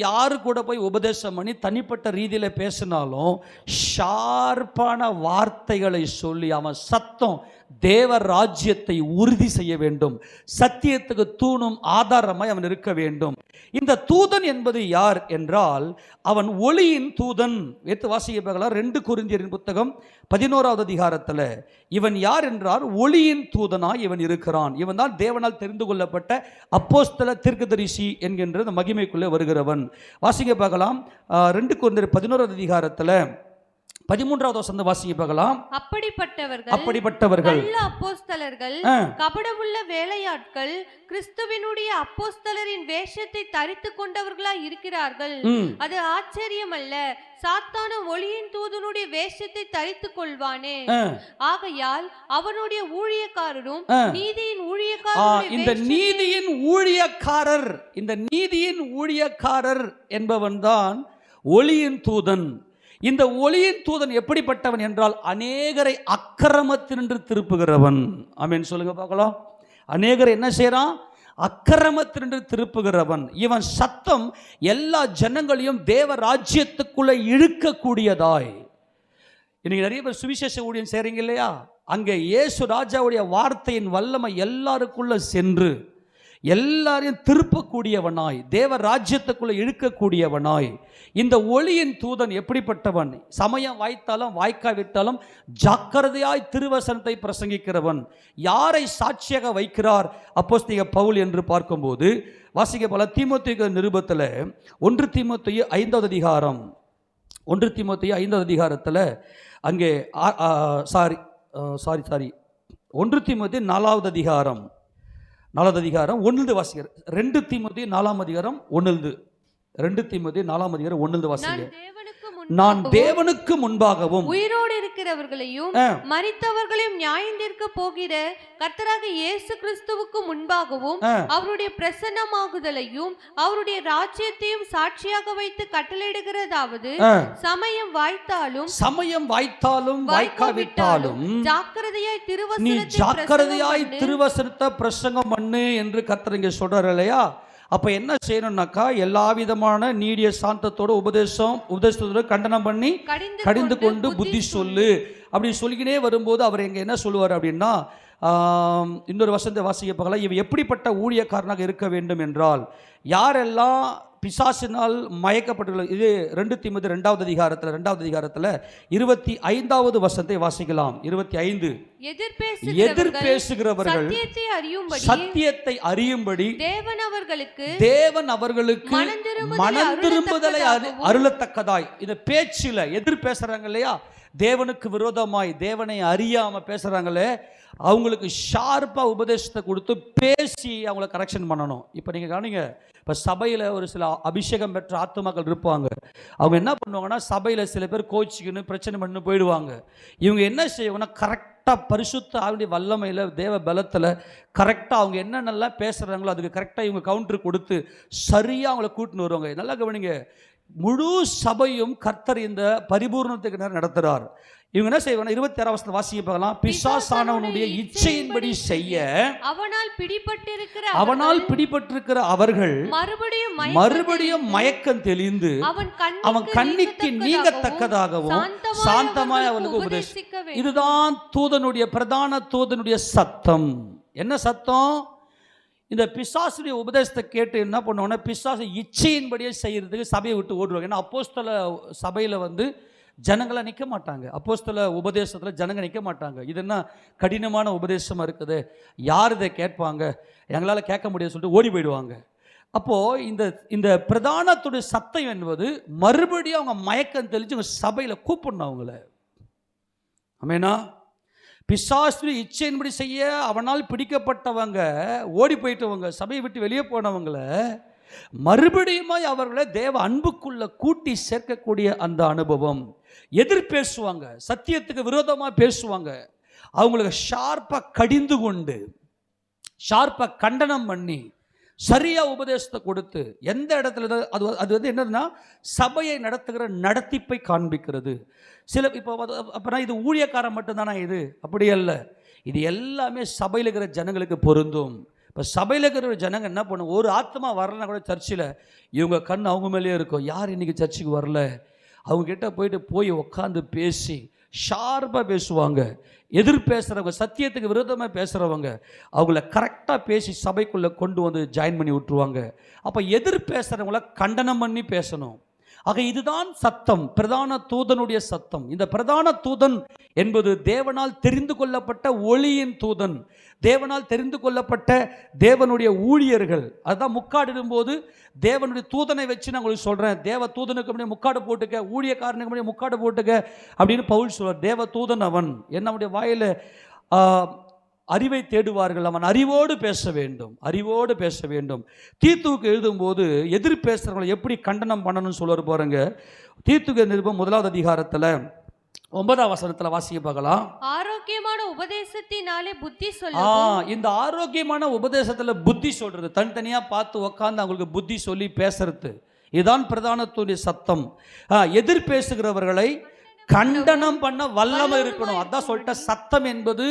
யாரு கூட போய் உபதேசம் பண்ணி தனிப்பட்ட ரீதியில் பேசினாலும் ஷார்ப்பான வார்த்தைகளை சொல்லி அவன் சத்தம் தேவ ராஜ்யத்தை உறுதி செய்ய வேண்டும். சத்தியத்துக்கு தூணும் ஆதாரமாய் அவன் இருக்க வேண்டும். இந்த தூதன் என்பது யார் என்றால் அவன் ஒளியின் தூதன். எடுத்து வாசிக்க பார்க்கலாம். 2 கொரிந்தியரின் புத்தகம் 11வது அதிகாரத்தில் இவன் யார் என்றார், ஒளியின் தூதனாய் இவன் இருக்கிறான். இவன் தான் தேவனால் தெரிந்து கொள்ளப்பட்ட அப்போஸ்தல தீர்க்கதரிசி என்கின்ற அந்த மகிமைக்குள்ளே வருகிறவன். வாசிக்க பார்க்கலாம். 2 கொரிந்தியர் 11வது அதிகாரத்தில் 13வது வசனம் வாசிக்க பார்க்கலாம். அப்படிப்பட்டவர்கள் நல்ல அப்போஸ்தலர்கள், கபடமுள்ள வேலையாட்கள், கிறிஸ்துவினுடைய அப்போஸ்தலரின் வேஷத்தை தரித்து கொண்டவர்களாய் இருக்கிறார்கள். அது ஆச்சரியமல்ல, சாத்தான ஒளியின் தூதனுடைய வேஷத்தை தரித்து கொள்வானே. ஆகையால் அவனுடைய ஊழியக்காரரும் நீதியின் ஊழியக்காரர். இந்த நீதியின் ஊழியக்காரர் என்பவன் தான் ஒளியின் தூதன். இந்த ஒளியின் தூதன் எப்படிப்பட்டவன் என்றால், அநேகரை அக்கிரமத்தினின்று திருப்புகிறவன். ஆமென் சொல்லுங்க பார்க்கலாம். அநேகரை என்ன செய்யறான்? அக்கிரமத்தினின்று திருப்புகிறவன். இவன் சத்தம் எல்லா ஜனங்களையும் தேவ ராஜ்யத்துக்குள்ள இழுக்கக்கூடியதாய். இன்னைக்கு நிறைய பேர் சுவிசேஷ ஊழியம் செய்றீங்க இல்லையா? அங்கே இயேசு ராஜாவுடைய வார்த்தையின் வல்லமை எல்லாருக்குள்ள சென்று எல்லாரையும் திருப்பக்கூடியவனாய், தேவ ராஜ்யத்துக்குள்ள இழுக்கக்கூடியவனாய். இந்த ஒளியின் தூதன் எப்படிப்பட்டவன்? சமயம் வாய்த்தாலும் வாய்க்காவிட்டாலும் ஜாக்கிரதையாய் திருவசனத்தை பிரசங்கிக்கிறவன். யாரை சாட்சியாக வைக்கிறார் அப்போஸ்தலனாகிய பவுல் என்று பார்க்கும்போது வாசிக்க போல தீமோத்தேயு நிருபத்தில் 1 தீமோத்தேயு 5வது அதிகாரம், 1 தீமோத்தேயு 5வது அதிகாரத்தில் அங்கே 1 தீமோத்தேயு 4வது அதிகாரம் 1 வாசிக்கிற. 2 தீமோத்தேயு 4ஆம் அதிகாரம் 1. 2 தீமோத்தேயு 4ஆம் அதிகாரம் 1 வாசிங்க. நான் தேவனுக்கு முன்பாகவும் உயிரோடு இருக்கிறவர்களையும் மரித்தவர்களையும் நியாயந்தீர்க்க போகிற கர்த்தராகிய இயேசு கிறிஸ்துவுக்கு முன்பாகவும் அவருடைய பிரசன்னமாகுதலையும் அவருடைய ராஜ்யத்தையும் சாட்சியாக வைத்து கட்டளையிடுகிறதாவது, சமயம் வாய்த்தாலும் வாய்க்காவிட்டாலும் ஜாக்கிரதையாய் திருவசனத்தை பிரசங்கம் பண்ணு என்று கர்த்தர் இங்கே சொல்றாரு இல்லையா? அப்போ என்ன செய்யணும்னாக்கா, எல்லா விதமான நீடிய சாந்தத்தோட உபதேசத்தோட கண்டனம் பண்ணி கடிந்து கொண்டு புத்தி சொல்லு அப்படி சொல்லிக்கினே வரும்போது அவர் எங்க என்ன சொல்லுவார் அப்படின்னா, இன்னொரு வசனத்தை வாசிக்க பார்க்கலாம். இவன் எப்படிப்பட்ட ஊழியக்காரனாக இருக்க வேண்டும் என்றால், யாரெல்லாம் பிசாசினால் மயக்கப்பட்டுள்ள, இது 2 தீமோத்தேயு 2வது அதிகாரத்தில் 25வது வசனத்தை வாசிக்கலாம். 25 எதிர்பேசுகிறவர்கள் சத்தியத்தை அறியும்படி தேவன் அவர்களுக்கு மனம் திரும்புதலை அருளத்தக்கதாய். இந்த பேச்சில் எதிர் பேசுறாங்க இல்லையா, தேவனுக்கு விரோதமாய் தேவனை அறியாம பேசுறாங்களே, அவங்களுக்கு ஷார்ப்பாக உபதேசத்தை கொடுத்து பேசி அவங்கள கரெக்ஷன் பண்ணணும். இப்போ நீங்கள் கவனிங்க, இப்போ சபையில் ஒரு சில அபிஷேகம் பெற்ற ஆத்துமாக்கள் இருப்பாங்க. அவங்க என்ன பண்ணுவாங்கன்னா, சபையில் சில பேர் கோச்சிக்கின்னு பிரச்சனை பண்ணி போயிடுவாங்க. இவங்க என்ன செய்வாங்கன்னா, கரெக்டாக பரிசுத்த ஆளுடைய வல்லமையில் தேவ பலத்தில் கரெக்டாக அவங்க என்னென்னலாம் பேசுகிறாங்களோ அதுக்கு கரெக்டாக இவங்க கவுண்டர் கொடுத்து சரியாக அவங்கள கூட்டின்னு வருவாங்க. நல்லா கவனிங்க, முழு சபையும் கர்த்தர் இந்த பரிபூர்ணத்துக்கு நேரம் நடத்துகிறார். இவங்க என்ன செய்வாங்க? 26 வசனம் வாசிக்க பார்க்கலாம். பிசாசானவனுடைய இச்சையின்படி செய்ய அவனால் பிடிபட்டிருக்கிற அவர்கள் மறுபடியும் மயக்கம் தெளிந்து அவன் கண்ணிக்கு நீங்கத்தக்கதாகவும் சாந்தமாய் அவனுக்கு உபதேசிக்க. இதுதான் தூதனுடைய பிரதான தூதனுடைய சத்தம். என்ன சத்தம்? இந்த பிசாசுடைய உபதேசத்தை கேட்டு என்ன பண்ணுவாங்கன்னா, பிசாசு இச்சையின்படியே செய்யறதுக்கு சபையை விட்டு ஓடுவாங்க. ஏன்னா அப்போஸ்தல சபையில் ஜனங்களாக நிற்க மாட்டாங்க. அப்போஸ்தல உபதேசத்தில் ஜனங்க நிற்க மாட்டாங்க. இது என்ன கடினமான உபதேசமாக இருக்குது, யார் இதை கேட்பாங்க, எங்களால் கேட்க முடியாது சொல்லிட்டு ஓடி போயிடுவாங்க. அப்போது இந்த பிரதானத்துடைய சத்தம் என்பது மறுபடியும் அவங்க மயக்கம் தெளித்து அவங்க சபையில் கூப்பிடணும் அவங்கள. ஆமெனா? பிசாசு இச்சையின்படி செய்ய அவனால் பிடிக்கப்பட்டவங்க, ஓடி போயிட்டவங்க, சபையை விட்டு வெளியே போனவங்கள மறுபடியுமாய் அவர்களை தேவ அன்புக்குள்ள கூட்டி சேர்க்கக்கூடிய அந்த அனுபவம். எதிர் பேசுவாங்க, சத்தியத்துக்கு விரோதமாக பேசுவாங்க, அவங்களுக்கு ஷார்ப்பாக கடிந்து கொண்டு ஷார்ப்பாக கண்டனம் பண்ணி சரியாக உபதேசத்தை கொடுத்து எந்த இடத்துல அது என்னதுன்னா சபையை நடத்துகிற நடத்திப்பை காண்பிக்கிறது. சில இப்போ அப்புறம் இது ஊழியக்காரன் மட்டும்தானா? இது அப்படி அல்ல, இது எல்லாமே சபையில் இருக்கிற ஜனங்களுக்கு பொருந்தும். இப்போ சபையில் இருக்கிற ஜனங்க என்ன பண்ணும், ஒரு ஆத்மா வரலன்னா கூட சர்ச்சில் இவங்க கண் அவங்க மேலேயே இருக்கும். யார் இன்றைக்கி சர்ச்சுக்கு வரல, அவங்கக்கிட்ட போய் உட்காந்து பேசி ஷார்ப்பாக பேசுவாங்க. எதிர் பேசுகிறவங்க, சத்தியத்துக்கு விரோதமாக பேசுகிறவங்க, அவங்கள கரெக்டாக பேசி சபைக்குள்ளே கொண்டு வந்து ஜாயின் பண்ணி விட்டுருவாங்க. அப்போ எதிர் பேசுகிறவங்கள கண்டனம் பண்ணி பேசணும். ஆக இதுதான் சத்தம், பிரதான தூதனுடைய சத்தம். இந்த பிரதான தூதன் என்பது தேவனால் தெரிந்து கொள்ளப்பட்ட ஒளியின் தூதன், தேவனால் தெரிந்து கொள்ளப்பட்ட தேவனுடைய ஊழியர்கள். அதுதான் முக்காடிடும் போது தேவனுடைய தூதனை வச்சு நான் உங்களுக்கு சொல்கிறேன், தேவ தூதனுக்கு முன்னாடி முக்காடு போட்டுக்க, ஊழியக்காரனுக்கு முன்னாடி முக்காடு போட்டுக்க அப்படின்னு பவுல் சொல்வார். தேவ தூதன் அவன் என்னுடைய வாயில் அறிவை தேடுவார்கள், அவன் அறிவோடு பேச வேண்டும், அறிவோடு பேச வேண்டும். தீத்துவுக்கு எழுதும்போது எதிர் பேசுகிறவங்களை எப்படி கண்டனம் பண்ணணும்னு சொல்லுவார் பாருங்க. தீத்துக்கு நிருபம் 1வது அதிகாரத்தில் 9ஆம் வசனத்தில் வாசிக்க பார்க்கலாம். ஆரோக்கியமான உபதேசத்தினாலே புத்தி சொல்ல. இந்த ஆரோக்கியமான உபதேசத்தில் புத்தி சொல்றது, தனித்தனியாக பார்த்து உக்காந்து அவங்களுக்கு புத்தி சொல்லி பேசுறது, இதுதான் பிரதானத்துடைய சத்தம். எதிர் பேசுகிறவர்களை கண்டனம் பண்ண வல்லமை இருக்கணும். அதான் சொல்லிட்ட, சத்தம் என்பது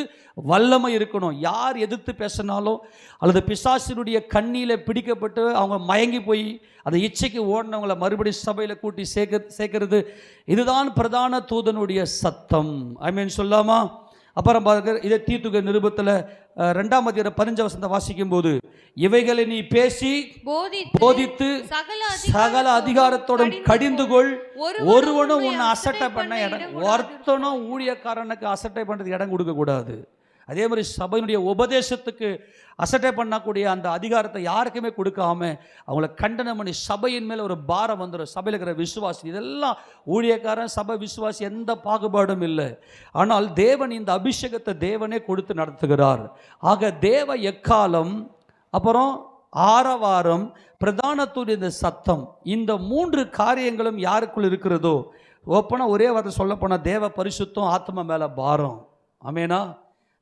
வல்லமை இருக்கணும். யார் எதிர்த்து பேசினாலும் அல்லது பிசாசினுடைய கண்ணியில் பிடிக்கப்பட்டு அவங்க மயங்கி போய் அந்த இச்சைக்கு ஓடினவங்களை மறுபடியும் சபையில் கூட்டி சேர்க்கிறது, இதுதான் பிரதான தூதனுடைய சத்தம். ஐ மீன் சொல்லாமா? அப்புறம் பாருங்க, இதை தீத்துக்கு நிருபத்தில் 2ஆம் அதிகாரம் 15 வசனத்தை வாசிக்கும் போது, இவைகளை நீ பேசி போதித்து சகல அதிகாரத்தோடும் கடிந்துகொள், ஒருவனும் உன்னை அசட்டை பண்ண இடம், ஒருத்தனும் ஊழியக்காரனுக்கு அசட்டை பண்ணுறதுக்கு இடம் கொடுக்க கூடாது. அதே மாதிரி சபையினுடைய உபதேசத்துக்கு அசட்டை பண்ணக்கூடிய அந்த அதிகாரத்தை யாருக்குமே கொடுக்காம அவங்கள கண்டனம் பண்ணி சபையின் மேலே ஒரு பாரம் வந்துடும். சபையில் இருக்கிற விசுவாசி, இதெல்லாம் ஊழியக்காரன் சபை விசுவாசி எந்த பாகுபாடும் இல்லை. ஆனால் தேவன் இந்த அபிஷேகத்தை தேவனே கொடுத்து நடத்துகிறார். ஆக தேவ எக்காலம், அப்புறம் ஆரவாரம், பிரதானத்துடைய இந்த சத்தம், இந்த 3 காரியங்களும் யாருக்குள் இருக்கிறதோ, ஓப்பனாக ஒரே வார்த்தை சொல்ல போனால் தேவ பரிசுத்தம் ஆத்ம மேலே பாரம். ஆமேனா?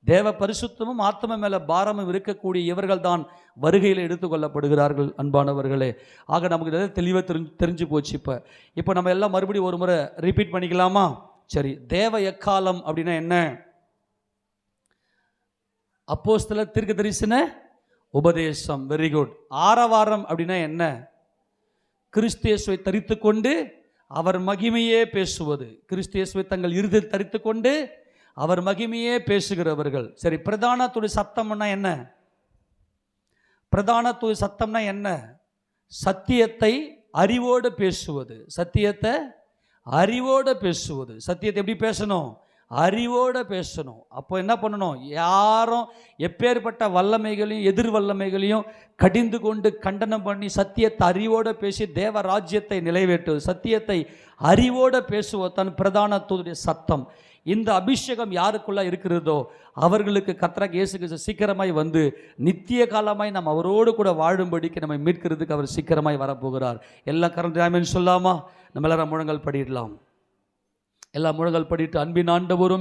தேவ பரிசுத்தமும் ஆத்ம மேலே பாரமும் இருக்கக்கூடிய இவர்கள் தான் வருகையில் எடுத்துக்கொள்ளப்படுகிறார்கள். அன்பானவர்களே, ஆக நமக்கு தெளிவாக தெரிஞ்சு போச்சு. இப்போ நம்ம எல்லாம் மறுபடியும் ஒரு முறை ரிப்பீட் பண்ணிக்கலாமா? சரி. தேவ எக்காலம் அப்படின்னா என்ன? அப்போஸ்தலர் தீர்க்க தரிசன உபதேசம். Very good. ஆரவாரம் அப்படின்னா என்ன? கிறிஸ்து இயேசுவை தரித்து கொண்டு அவர் மகிமையே பேசுவது. கிறிஸ்து இயேசுவை தங்கள் இருதயத்தில் தரித்து கொண்டு அவர் மகிமையே பேசுகிறவர்கள். சரி. பிரதானத்துடைய சத்தம்னா என்ன? பிரதானத்துடைய சத்தம்னா என்ன? சத்தியத்தை அறிவோடு பேசுவது. சத்தியத்தை அறிவோடு பேசுவது. சத்தியத்தை எப்படி பேசணும்? அறிவோடு பேசணும். அப்போ என்ன பண்ணணும்? யாரும் எப்பேற்பட்ட வல்லமைகளையும் எதிர் வல்லமைகளையும் கடிந்து கொண்டு கண்டனம் பண்ணி சத்தியத்தை அறிவோடு பேசி தேவ ராஜ்யத்தை நிலைவேற்றுவது, சத்தியத்தை அறிவோடு பேசுவது தன் பிரதானத்துடைய சத்தம். இந்த அபிஷேகம் யாருக்குள்ள இருக்கிறதோ அவர்களுக்கு கர்த்தராகிய இயேசு கிறிஸ்து சீக்கிரமாய் வந்து நித்திய காலமாய் நாம் அவரோடு கூட வாழும்படிக்கு நம்மை மீட்கிறதுக்கு அவர் சீக்கிரமாய் வரப்போகிறார். எல்லா கரண்ட் சொல்லாமா? நம்ம எல்லாரும் முழங்கால் படிடலாம். எல்லா முழங்கால் படிட்டு, அன்பின் ஆண்டவரும்